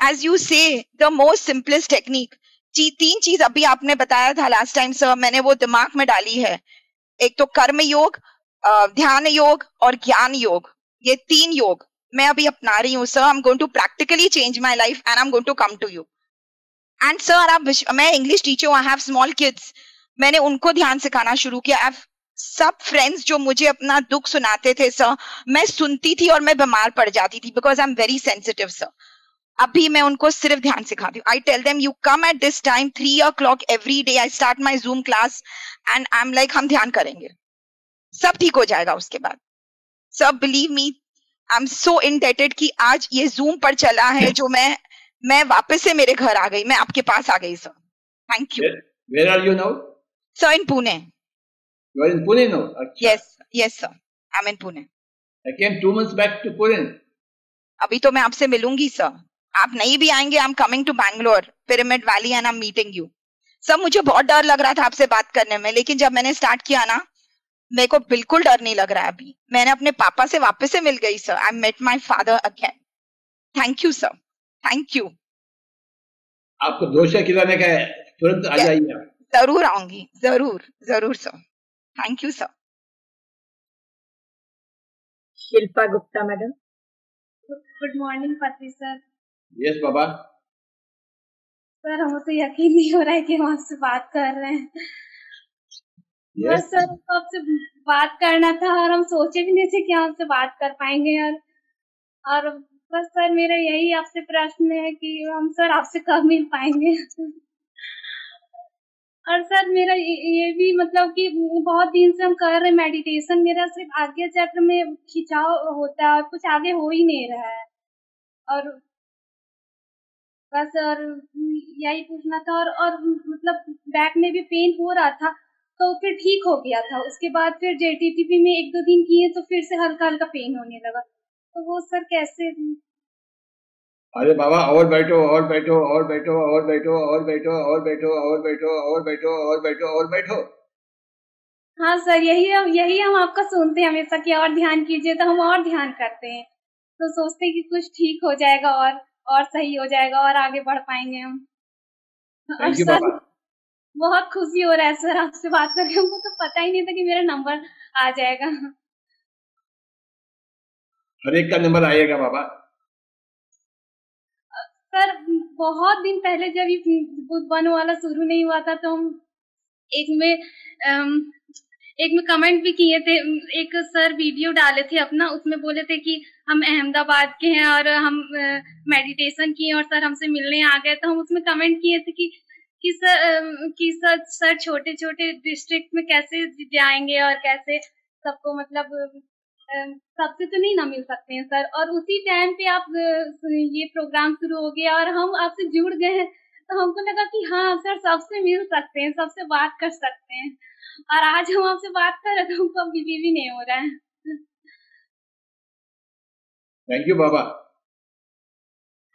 As you say, the most simplest technique. तीन चीज अभी आपने बताया था last time, sir. मैंने वो दिमाग में डाली है. एक तो कर्म योग, ध्यान योग और ज्ञान योग. ये 3 योग मैं अभी अपना रही हूँ sir. I'm going to practically change my life and I'm going to come to you. And sir, मैं इंग्लिश टीचर हूँ. I have small kids. मैंने उनको ध्यान सिखाना शुरू किया. सब फ्रेंड्स जो मुझे अपना दुख सुनाते थे सर, मैं सुनती थी और मैं बीमार पड़ जाती थी because I'm very sensitive sir. अभी मैं उनको सिर्फ ध्यान सिखाती हूँ. I tell them you come at this time 3 o'clock every day. I start my Zoom class and I'm like हम ध्यान करेंगे. सब ठीक हो जाएगा उसके बाद. Sir believe me, I am so indebted कि आज ये जूम पर चला है जो मैं वापस से मेरे घर आ गई. मैं आपके पास आ गई sir. Thank you. Where are you now? Sir in Pune. You are in Pune now? Yes sir. I'm in Pune. I came 2 months back to Pune. अभी तो मैं आपसे मिलूंगी सर. आप नहीं भी आएंगे. I am coming to Bangalore, Pyramid Valley and I am meeting you. Sir मुझे बहुत डर लग रहा था आपसे बात करने में, लेकिन जब मैंने स्टार्ट किया ना, मेरे को बिल्कुल डर नहीं लग रहा है अभी. मैंने अपने पापा से वापस से मिल गई sir. I met my father again. Thank you sir. Thank you. आपको डोसा खिलाने का है, तुरंत आ जाइए. जरूर आऊंगी. जरूर sir. Thank you sir. Shilpa Gupta madam. Good morning पत्री सर. यस बाबा. सर हमसे यकीन नहीं हो रहा है कि हम आपसे बात कर रहे हैं. बस सर आपसे बात करना था और हम सोचे भी नहीं थे कि आपसे बात कर पाएंगे. और बस सर मेरा यही आपसे प्रश्न है कि हम सर आपसे कब मिल पाएंगे. और सर मेरा ये भी मतलब कि बहुत दिन से हम कर रहे मेडिटेशन, मेरा सिर्फ आज्ञा चक्र में खिंचाव होता है और कुछ आगे हो ही नहीं रहा है. और बस और यही पूछना था. और मतलब बैक में भी पेन हो रहा था तो फिर ठीक हो गया था. उसके बाद फिर JTTP में 1-2 दिन किए तो फिर से हल्का हल्का पेन होने लगा. तो वो सर कैसे? अरे बाबा और बैठो और बैठो और बैठो और बैठो और बैठो और बैठो और बैठो और बैठो और बैठो और बैठो. हाँ सर यही हम आपका सुनते हैं हमेशा कि और ध्यान कीजिए, तो हम और ध्यान करते हैं. तो सोचते हैं कि कुछ ठीक हो जाएगा और सही हो जाएगा और आगे बढ़ पाएंगे हम. और सर बहुत खुशी हो रहा है सर आपसे बात करके. हमको तो पता ही नहीं था कि मेरा नंबर आ जाएगा. हर एक का नंबर आएगा बाबा. सर बहुत दिन पहले जब ये बुद्ध बनो वाला शुरू नहीं हुआ था तो हम एक में कमेंट भी किए थे. एक सर वीडियो डाले थे अपना, उसमें बोले थे कि हम अहमदाबाद के हैं और हम मेडिटेशन किए और सर हमसे मिलने आ गए. तो हम उसमें कमेंट किए थे कि सर छोटे छोटे डिस्ट्रिक्ट में कैसे जाएंगे और कैसे सबको मतलब सबसे तो नहीं ना मिल सकते हैं सर. और उसी टाइम पे आप ये प्रोग्राम शुरू हो गया और हम आपसे जुड़ गए हैं तो हमको लगा कि हाँ सर सबसे मिल सकते हैं, सबसे बात कर सकते हैं. और आज हम आपसे बात कर रहे थे, हमको बिलीव भी नहीं हो रहा है. Thank you Baba.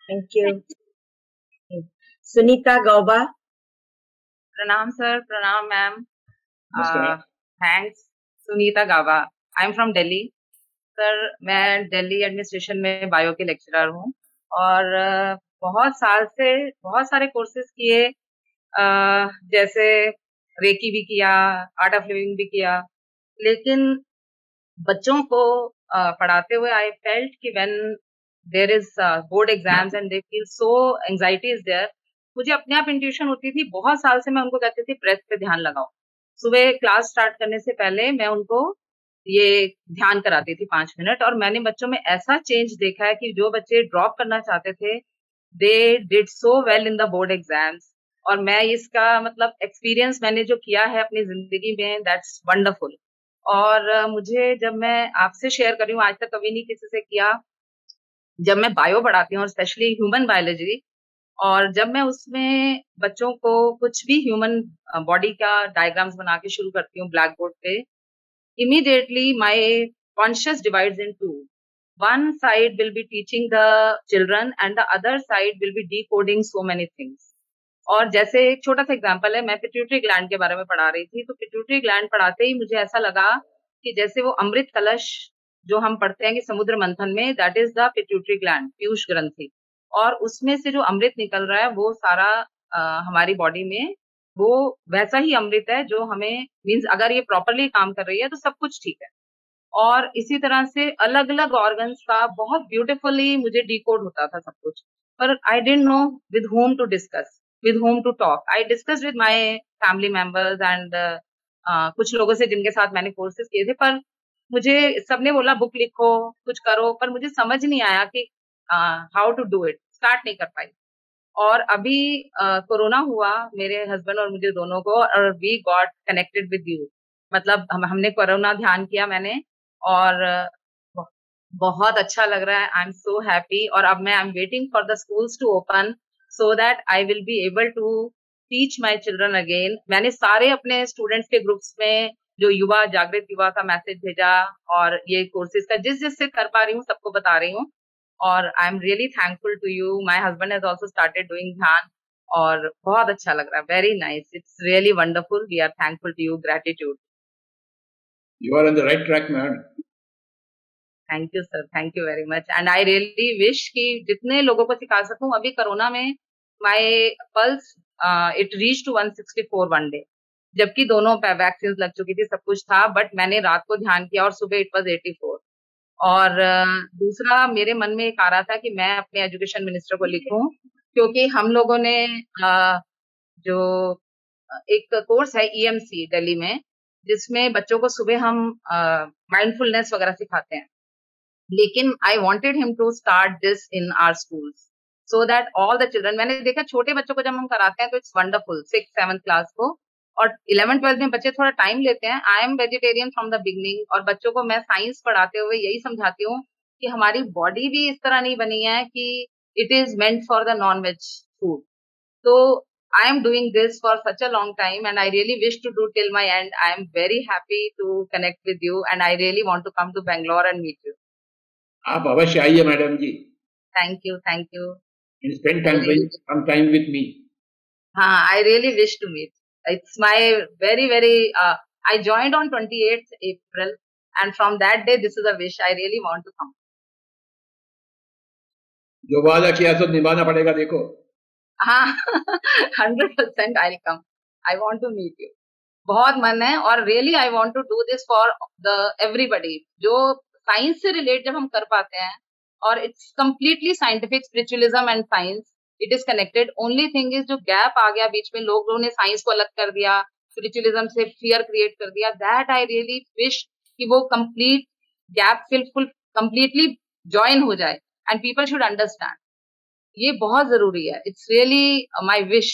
Thank you. Sunita Gauba. प्रणाम सर. प्रणाम मैम. थैंक्स. सुनीता गावा. I am from Delhi sir. मैं दिल्ली एडमिनिस्ट्रेशन में बायो के लेक्चरर हूँ और बहुत सारे कोर्सेज किए, जैसे रेकी भी किया, आर्ट ऑफ लिविंग भी किया. लेकिन बच्चों को पढ़ाते हुए आई फेल्ट कि when there is board exams and they feel so anxiety is there, मुझे अपने आप इंट्यूशन होती थी। बहुत साल से मैं उनको कहती थी ब्रेथ पे ध्यान लगाओ। सुबह क्लास स्टार्ट करने से पहले मैं उनको ये ध्यान कराती थी 5 मिनट, और मैंने बच्चों में ऐसा चेंज देखा है कि जो बच्चे ड्रॉप करना चाहते थे, they did so well in the board exams. और मैं इसका मतलब एक्सपीरियंस मैंने जो किया है अपनी जिंदगी में, दैट्स वंडरफुल। और मुझे जब मैं आपसे शेयर कर रही हूँ, आज तक कभी नहीं किसी से किया, जब मैं बायो पढ़ाती हूँ और स्पेशली ह्यूमन बायोलॉजी, और जब मैं उसमें बच्चों को कुछ भी ह्यूमन बॉडी का डायग्राम्स बना के शुरू करती हूँ ब्लैक बोर्ड पे, immediately my conscious divides in two. One side will be teaching the children and the other side will be decoding so many things. और जैसे एक छोटा सा एग्जांपल है, मैं पिट्यूटरी ग्लैंड के बारे में पढ़ा रही थी, तो पिट्यूटरी ग्लैंड पढ़ाते ही मुझे ऐसा लगा कि जैसे वो अमृत कलश जो हम पढ़ते हैं कि समुद्र मंथन में, that is the pituitary gland, Piyush ग्रंथि, और उसमें से जो अमृत निकल रहा है वो सारा हमारी बॉडी में वो वैसा ही अमृत है जो हमें मींस अगर ये प्रॉपरली काम कर रही है तो सब कुछ ठीक है। और इसी तरह से अलग अलग ऑर्गन्स का बहुत ब्यूटीफुली मुझे डिकोड होता था सब कुछ, पर I didn't know with whom to discuss, with whom to talk. I discuss with my family members and कुछ लोगों से जिनके साथ मैंने कोर्सेज किए थे, पर मुझे सबने बोला बुक लिखो, कुछ करो, पर मुझे समझ नहीं आया कि how to do it, start नहीं कर पाई। और अभी कोरोना हुआ मेरे हस्बैंड और मुझे दोनों को, और we got connected with you, मतलब हमने कोरोना ध्यान किया मैंने, और बहुत अच्छा लग रहा है। I am so happy. और अब मैं I am waiting for the schools to open so that I will be able to teach my children again. मैंने सारे अपने स्टूडेंट्स के ग्रुप्स में जो युवा जागृत युवा का मैसेज भेजा, और ये कोर्सेज का जिस जिससे कर पा रही हूँ सबको बता रही हूँ। और I am really thankful to you. My husband has also started doing ध्यान, और बहुत अच्छा लग रहा है। Very nice, it's really wonderful. We are thankful to you, gratitude. You are on the right track, madam. Thank you sir, thank you very much. And I really wish कि जितने लोगों को सिखा सकूं। अभी कोरोना में my pulse it reach to 164 one day, जबकि दोनों वैक्सीन लग चुकी थी, सब कुछ था, बट मैंने रात को ध्यान किया और सुबह इट वाज 84। और दूसरा मेरे मन में एक आ रहा था कि मैं अपने एजुकेशन मिनिस्टर को लिखूं, क्योंकि हम लोगों ने जो एक कोर्स है EMC दिल्ली में, जिसमें बच्चों को सुबह हम माइंडफुलनेस वगैरह सिखाते हैं, लेकिन I wanted him to start this in our schools so that all the children, मैंने देखा छोटे बच्चों को जब हम कराते हैं तो इट्स वंडरफुल, 6th-7th क्लास को, और 11th-12th में बच्चे थोड़ा टाइम लेते हैं। I am vegetarian from the beginning, और बच्चों को मैं साइंस पढ़ाते हुए यही समझाती हूँ कि हमारी बॉडी भी इस तरह नहीं बनी है कि it is meant for the non veg food. तो I am doing this for such a long time and I really wish to do till my end. I am very happy to connect with you and I really want to come to Bangalore and meet you. आप अवश्य आइए madam ji. Thank you, thank you. And spend some time with me. हाँ, I really wish to meet. It's my very I joined on 28th April and from that day this is a wish. I really want to come. जो वादा किया तो निभाना पड़ेगा, देखो। हाँ 100% I'll come. I want to meet you. बहुत मन है, और really I want to do this for the everybody. जो साइंस से रिलेट जब हम कर पाते हैं, और it's completely scientific, spiritualism and science, it is connected. Only thing is जो गैप आ गया बीच में, लोगों ने साइंस को अलग कर दिया, spiritualism से फियर क्रिएट कर दिया, that I really wish कि वो complete gap full completely join हो जाए and people should understand. ये बहुत जरूरी है। It's really my wish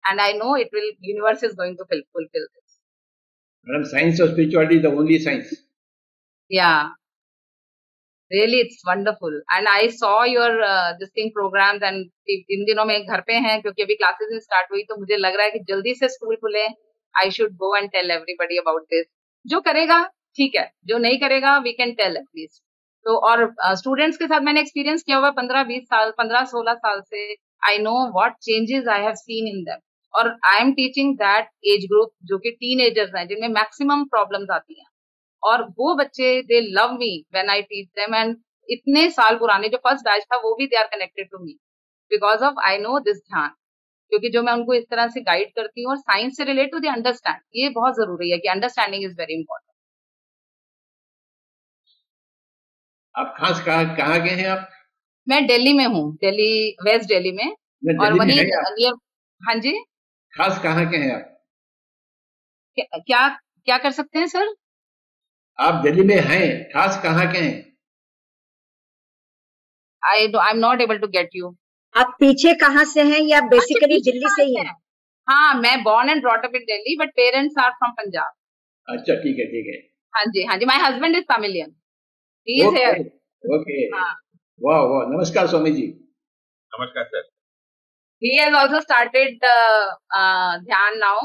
and I know it will, universe is going to fulfil this. Madam, science और स्पिरिचुअलिटी द ओनली साइंस। या really it's wonderful and I saw your this thing programmes, and इन दिनों में घर पे हैं क्योंकि अभी क्लासेस स्टार्ट हुई, तो मुझे लग रहा है कि जल्दी से स्कूल खुले। I should go and tell everybody about this. जो करेगा ठीक है, जो नहीं करेगा वी कैन टेल एटलीस्ट। तो और स्टूडेंट्स के साथ मैंने एक्सपीरियंस किया हुआ 15-20 साल, 15-16 साल से। I know what changes I have seen in them, और I am teaching that age group जो कि टीनेजर्स हैं, जिनमें मैक्सिमम प्रॉब्लम्स आती हैं, और वो बच्चे they love me when I teach them. And इतने साल पुराने जो फर्स्ट बैच था वो भी they are connected to me because of I know this ध्यान, क्योंकि जो मैं उनको इस तरह से गाइड करती हूँ और साइंस से रिलेट टू द अंडरस्टैंड, ये बहुत जरूरी है कि अंडरस्टैंडिंग इज वेरी इंपॉर्टेंट। आप खास कहाँ गए हैं आप? मैं दिल्ली में हूँ, दिल्ली, वेस्ट दिल्ली में। मैं और दिल्ली में वहीं है आप? नियर। हाँ जी। खास कहाँ के हैं आप? क्या क्या कर सकते हैं सर? आप दिल्ली में हैं, खास कहाँ के हैं? I am not able to get you. आप पीछे कहाँ से हैं या अच्छा, बेसिकली पीछे दिल्ली कहाँ से ही से हैं? हैं? हाँ, मैं born and brought up in Delhi, but parents are from Punjab. अच्छा, ठीक है, ठीक है। हाँ जी, हाँ जी। My husband is Tamilian, he is okay, here. Okay. हाँ, वाह, वाह, नमस्कार स्वामी जी। नमस्कार sir. he has also started dhyan now,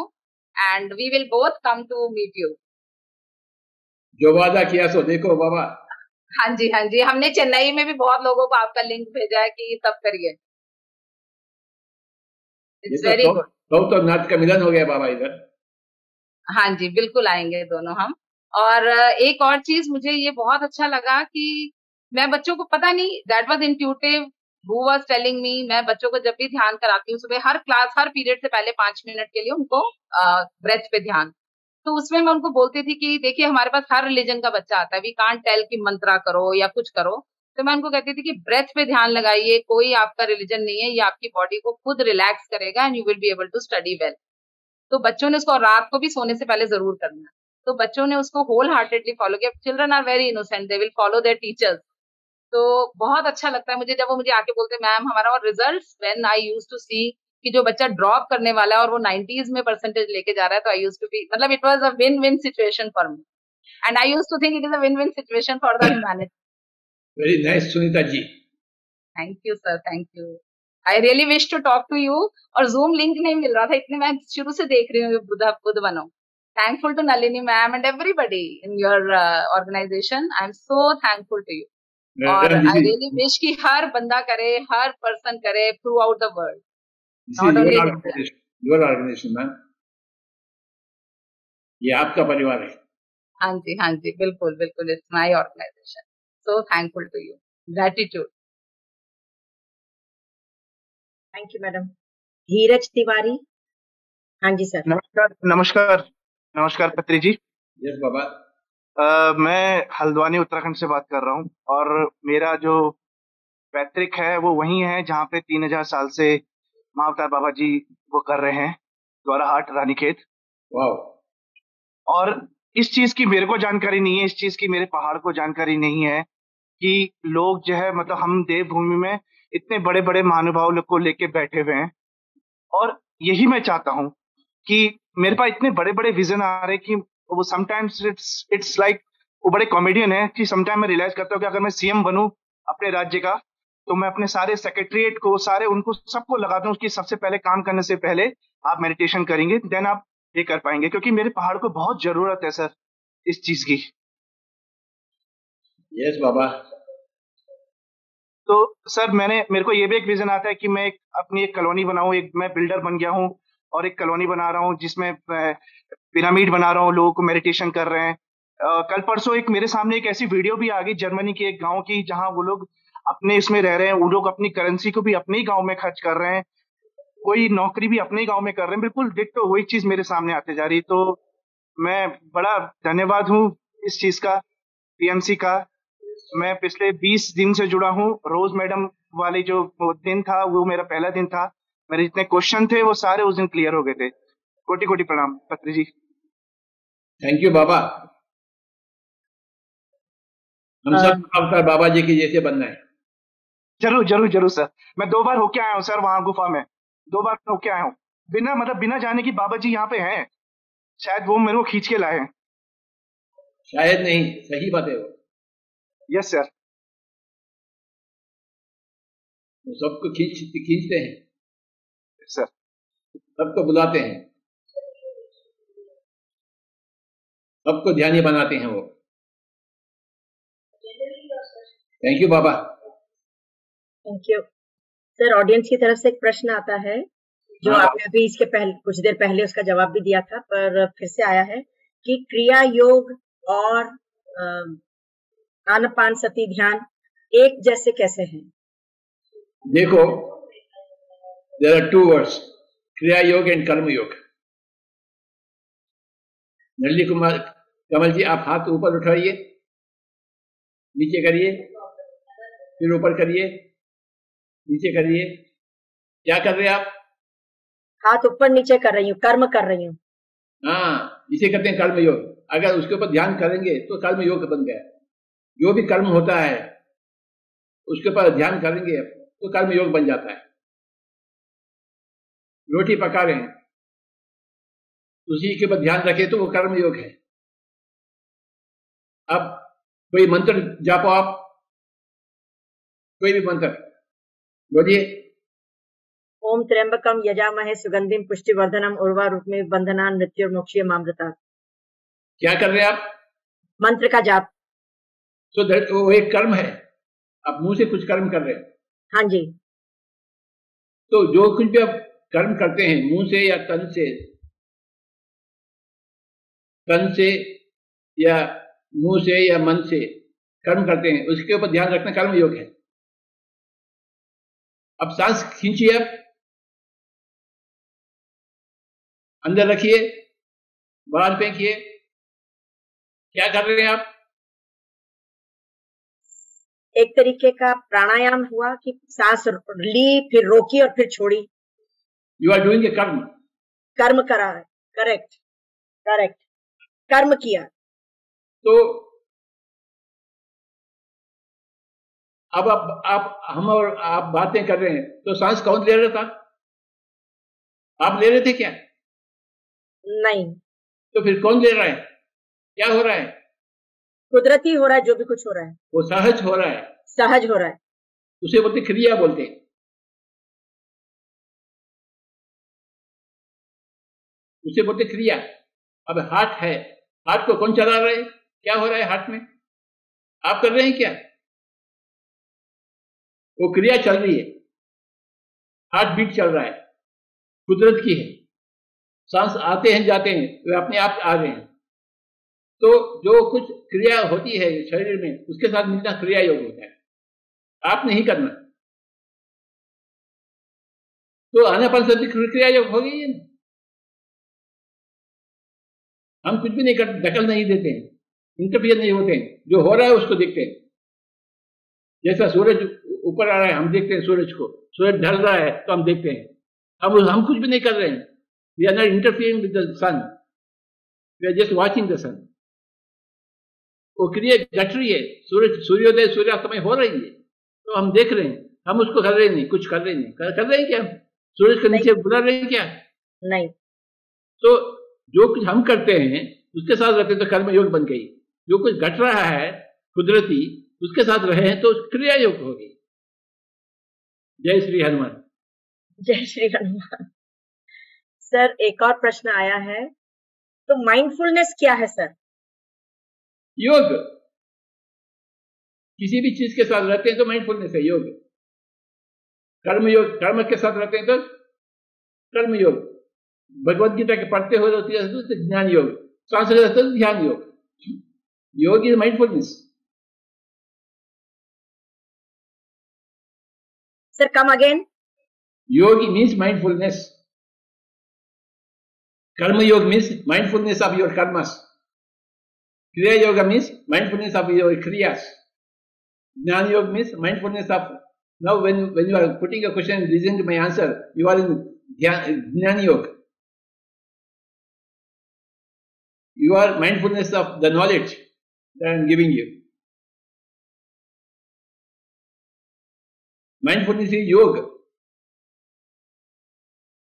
and we will both come to meet you. जो वादा किया सो देखो बाबा। हाँ जी, हाँ जी। हमने चेन्नई में भी बहुत लोगों को आपका लिंक भेजा है कि सब करिए। ये इट्स तो वेरी गुड। साउथ और नॉर्थ का मिलन हो गया बाबा इधर। हाँ जी, बिल्कुल आएंगे दोनों हम। और एक और चीज मुझे ये बहुत अच्छा लगा कि मैं बच्चों को, पता नहीं, that was intuitive, who was telling me. मैं बच्चों को जब भी ध्यान कराती हूँ सुबह, हर क्लास, हर पीरियड से पहले 5 मिनट के लिए उनको ब्रेथ पे ध्यान। तो उसमें मैं उनको बोलती थी कि देखिए, हमारे पास हर रिलीजन का बच्चा आता है, वी कांट टेल कि मंत्रा करो या कुछ करो। तो मैं उनको कहती थी कि ब्रेथ पे ध्यान लगाइए, कोई आपका रिलीजन नहीं है, ये आपकी बॉडी को खुद रिलैक्स करेगा and you will be able to study well. तो बच्चों ने उसको रात को भी सोने से पहले जरूर करना है। तो बच्चों ने उसको होल हार्टेडली फॉलो किया। Children are very innocent, they will follow their teachers. तो बहुत अच्छा लगता है मुझे जब वो मुझे आके बोलते, मैम हमारा, और results when I used to see कि जो बच्चा ड्रॉप करने वाला है और वो 90s में परसेंटेज लेके जा रहा है, तो आई यूज्ड टू बी, मतलब it was a win win situation for me, and I used to think it is a win win situation for the humanity. Very nice Sunita ji. Thank you sir, thank you. I really wish to talk to you, और जूम लिंक नहीं मिल रहा था, इतने मैं शुरू से देख रही हूँ बुध बनो। Thankful to Nalini ma'am and everybody in your organization. I'm so thankful to you. और मैडम, I really wish कि हर बंदा करे, हर पर्सन करे throughout the world, not only in India. Your organisation ma'am, ये आपका परिवार है। हाँ जी, हाँ जी, बिल्कुल बिल्कुल, it's my organization. So thankful to you. Gratitude. Thank you madam. Dheeraj Tiwari. हाँ जी सर। नमस्कार, नमस्कार, नमस्कार पत्री जी। यस बाबा। मैं हल्द्वानी उत्तराखंड से बात कर रहा हूँ, और मेरा जो पैतृक है वो वही है जहाँ पे 3000 साल से महाअवतार बाबा जी वो कर रहे हैं, द्वाराहाट, रानीखेत। और इस चीज की मेरे को जानकारी नहीं है, इस चीज की मेरे पहाड़ को जानकारी नहीं है कि लोग जो है, मतलब हम देवभूमि में इतने बड़े बड़े महानुभाव लोग को लेके बैठे हुए हैं। और यही मैं चाहता हूँ कि मेरे पास इतने बड़े बड़े विजन आ रहे कि वो समटाइम्स इट्स लाइक, वो बड़े कॉमेडियन है कि समटाइम मैं रियलाइज करता हूँ कि अगर मैं सीएम बनूं अपने राज्य का, तो मैं अपने सारे सेक्रेटरीट को, सारे उनको सबको लगाता हूँ कि सबसे पहले काम करने से पहले आप मेडिटेशन करेंगे, देन आप ये कर पाएंगे, क्योंकि मेरे पहाड़ को बहुत जरूरत है सर इस चीज की। यस बाबा। तो सर मेरे को ये भी एक विजन आता है कि मैं अपनी एक कॉलोनी बनाऊं। एक मैं बिल्डर बन गया हूं और एक कॉलोनी बना रहा हूं जिसमें पिरामिड बना रहा हूं, लोगों को मेडिटेशन कर रहे हैं। कल परसों एक मेरे सामने एक ऐसी वीडियो भी आ गई जर्मनी के एक गांव की, जहां वो लोग अपने इसमें रह रहे हैं, वो लोग अपनी करेंसी को भी अपने ही गांव में खर्च कर रहे हैं, कोई नौकरी भी अपने ही गांव में कर रहे हैं। बिल्कुल डिट्टो वही चीज मेरे सामने आते जा रही। तो मैं बड़ा धन्यवाद हूँ इस चीज का, पीएमसी का। मैं पिछले 20 दिन से जुड़ा हूँ। रोज मैडम वाली जो दिन था वो मेरा पहला दिन था। मेरे जितने क्वेश्चन थे वो सारे उस दिन क्लियर हो गए थे। कोटि कोटि प्रणाम पत्री जी। थैंक यू बाबा। हम सब अवतार बाबा जी की जैसे बनना है। जरूर जरूर जरूर सर। मैं 2 बार होके आया हूँ सर, वहां गुफा में 2 बार होके आया हूँ, बिना जाने की बाबा जी यहाँ पे हैं। शायद वो मेरे को खींच के लाए हैं। शायद नहीं, सही बात है वो। Yes sir. वो सबको खींचते हैं सर, सबको बुलाते हैं, सबको ध्यानी बनाते हैं वो। Thank you Baba. Thank you sir. Audience की तरफ से एक प्रश्न आता है जो आपने अभी इसके पहले कुछ देर पहले उसका जवाब भी दिया था, पर फिर से आया है कि क्रिया योग और आनापानसती ध्यान एक जैसे कैसे हैं? देखो, देयर आर 2 वर्ड्स, क्रिया योग एंड कर्म योग। नलिनी कुमार कमल जी, आप हाथ ऊपर उठाइए, नीचे करिए, फिर ऊपर करिए, नीचे करिए। क्या कर रहे हैं आप? हाथ ऊपर नीचे कर रही हूँ, कर्म कर रही हूँ। हाँ, इसे कहते हैं कर्म योग। अगर उसके ऊपर ध्यान करेंगे तो कर्म योग बन गया। जो भी कर्म होता है उसके ऊपर ध्यान करेंगे तो कर्म योग बन जाता है। रोटी पका रहे हैं, उसी के ऊपर ध्यान रखें तो वो कर्म योग है। अब कोई मंत्र जापो आप, कोई भी मंत्र बोलिए। ओम त्र्यंबकम यजामहे सुगंधिम पुष्टिवर्धनम उर्वारुकमिव बंधनान् मृत्युर्मोक्षयमामृतात्। क्या कर रहे हैं आप? मंत्र का जाप। तो वो एक कर्म है, आप मुंह से कुछ कर्म कर रहे हैं। हाँ जी। तो जो कुछ भी आप कर्म करते हैं मुंह से या तन से या मुंह से या मन से कर्म करते हैं, उसके ऊपर ध्यान रखना कर्म योग है। अब सांस खींचिए, आप अंदर रखिए, बाहर फेंकिए। क्या कर रहे हैं आप? एक तरीके का प्राणायाम हुआ कि सांस ली, फिर रोकी और फिर छोड़ी। यू आर डूइंग ए कर्म। कर्म करा है, करेक्ट करेक्ट, कर्म किया। तो अब आप हम और आप बातें कर रहे हैं तो सांस कौन ले रहा था? आप ले रहे थे क्या? नहीं। तो फिर कौन ले रहा है? क्या हो रहा है? कुदरती हो रहा है, जो भी कुछ हो रहा है वो सहज हो रहा है। सहज हो रहा है। उसे बोलते क्रिया बोलते हैं। उसे बोलते क्रिया। अब हार्ट है, हार्ट को कौन चला रहा है? क्या हो रहा है हार्ट में? आप कर रहे हैं क्या? वो क्रिया चल रही है, हार्ट बीट चल रहा है, कुदरत की है। सांस आते हैं जाते हैं, वे अपने आप आ रहे हैं। तो जो कुछ क्रिया होती है शरीर में, उसके साथ मिलना क्रिया योग होता है। आप नहीं करना तो आनापानसति क्रिया योग हो गई है ना। हम कुछ भी नहीं कर, दखल नहीं देते हैं, इंटरफियर नहीं होते हैं। जो हो रहा है उसको देखते हैं। जैसा सूरज ऊपर आ रहा है, हम देखते हैं सूरज को। सूरज ढल रहा है तो हम देखते हैं। हम कुछ भी नहीं कर रहे हैं। We are not interfering with the sun, we are just watching the sun. वो क्रिया घट रही है, सूर्योदय सूर्यास्तमय हो रही है तो हम देख रहे हैं। हम उसको कर रहे नहीं, कुछ कर रहे नहीं। कर रहे हैं क्या? सूरज के नीचे बुला रहे हैं क्या? नहीं। तो जो कुछ हम करते हैं उसके साथ रहते हैं तो कर्म योग बन गई। जो कुछ घट रहा है कुदरती, उसके साथ रहे हैं तो क्रिया योग हो गई। जय श्री हनुमान। जय श्री हनुमान। सर एक और प्रश्न आया है, तो माइंडफुलनेस क्या है सर? योग। किसी भी चीज के साथ रहते हैं तो माइंडफुलनेस है योग। कर्म योग, कर्म के साथ रहते हैं तो कर्म योग। भगवत गीता के पढ़ते हुए होती है तो ज्ञान योग, सांस रहते तो ध्यान योग। योग is mindfulness. Sir come again. योग मीन्स माइंडफुलनेस। कर्म योग means mindfulness of your karmas. क्रिया yoga means mindfulness of your kriyas. Jnana yoga means mindfulness of, now when you are putting a question and listening to my answer, you are in Jnana yoga. You are mindfulness of the knowledge that I am giving you. Mindfulness is yoga.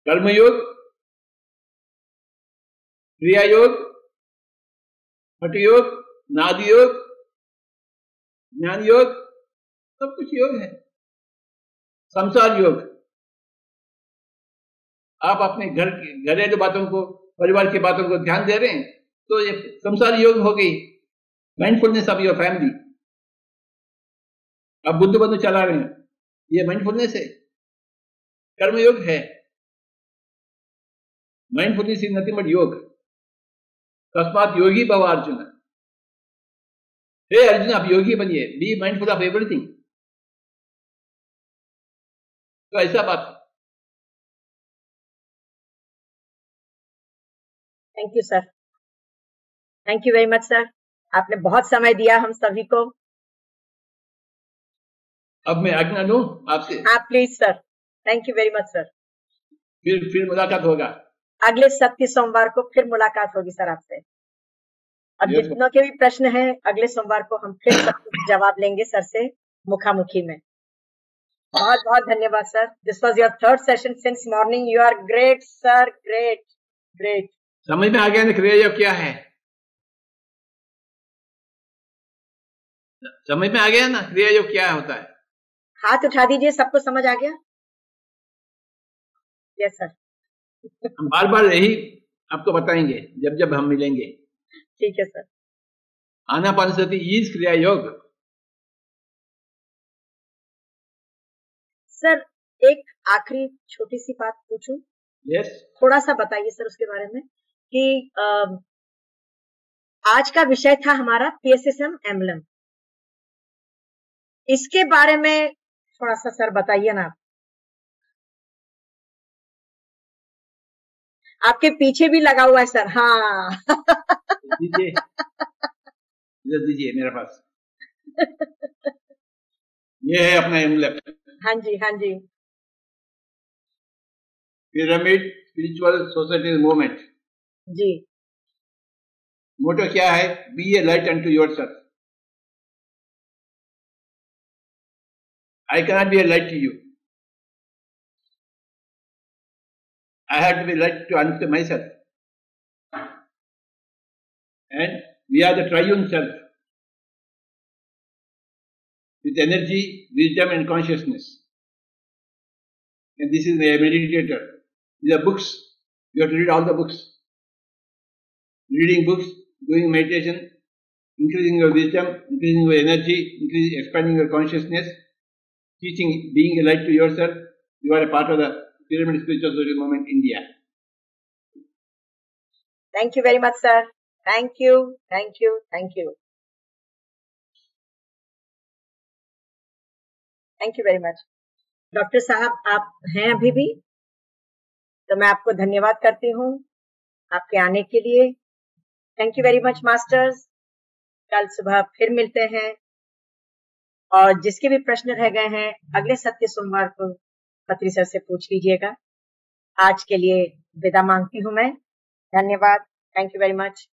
Karma yoga, kriya yoga, हठ योग, नाद योग, ज्ञान योग, सब कुछ योग है। संसार योग। आप अपने घरेलू बातों को, परिवार की बातों को ध्यान दे रहे हैं तो ये संसार योग हो गई। Mindfulness of your family. आप बुद्ध बंधु चला रहे हैं, ये माइंडफुलनेस है, कर्म योग है। माइंडफुलनेस इज नथिंग बट योग। तस्मात् योगी भव अर्जुन। हे अर्जुन, आप योगी बनिए, बी माइंडफुल ऑफ एवरीथिंग। तो ऐसा बात। Thank you sir, thank you very much sir. आपने बहुत समय दिया हम सभी को। अब मैं आज्ञा लूं आपसे। हाँ please sir, thank you very much sir. फिर मुलाकात होगा। अगले सत्य सोमवार को फिर मुलाकात होगी सर आपसे। अब Yes, जितनों के भी प्रश्न हैं अगले सोमवार को हम फिर सबके जवाब लेंगे सर से मुखामुखी में। बहुत बहुत धन्यवाद sir. This was your third session since morning. You are great sir, great great. समझ में आ गया ना क्रिया योग क्या है? समझ में आ गया ना क्रिया योग क्या होता है? हाथ उठा दीजिए, सबको समझ आ गया? Yes sir. हम बार बार यही आपको बताएंगे जब जब हम मिलेंगे। ठीक है सर। आनापानसति इज क्रिया योग। सर एक आखिरी छोटी सी बात पूछूं? यस। थोड़ा सा बताइए सर उसके बारे में कि आज का विषय था हमारा PSSM एम्बलम। इसके बारे में थोड़ा सा सर बताइए ना। आपके पीछे भी लगा हुआ है सर। हाँ दीजिए, इधर दीजिए मेरे पास। ये है अपना एम्बलम। हाँ जी, हाँ जी। Pyramid spiritual society movement. जी। मोटो क्या है? Be a light unto yourself. I cannot be a light to you. I have to be light to unto myself. And we are the triune self with energy, wisdom, and consciousness. And this is a meditator. These are books. You have to read all the books. Reading books, doing meditation, increasing your wisdom, increasing your energy, expanding your consciousness, teaching, being a light to yourself. You are a part of the Pyramid Spiritual Society Movement India. Thank you very much, sir. Thank you, thank you, thank you. Thank you very much. Doctor साहब आप हैं अभी भी? तो मैं आपको धन्यवाद करती हूँ आपके आने के लिए। Thank you very much masters. कल सुबह फिर मिलते हैं और जिसके भी प्रश्न रह गए हैं अगले सत्य सोमवार को पत्री सर से पूछ लीजिएगा। आज के लिए विदा मांगती हूँ मैं। धन्यवाद। Thank you very much.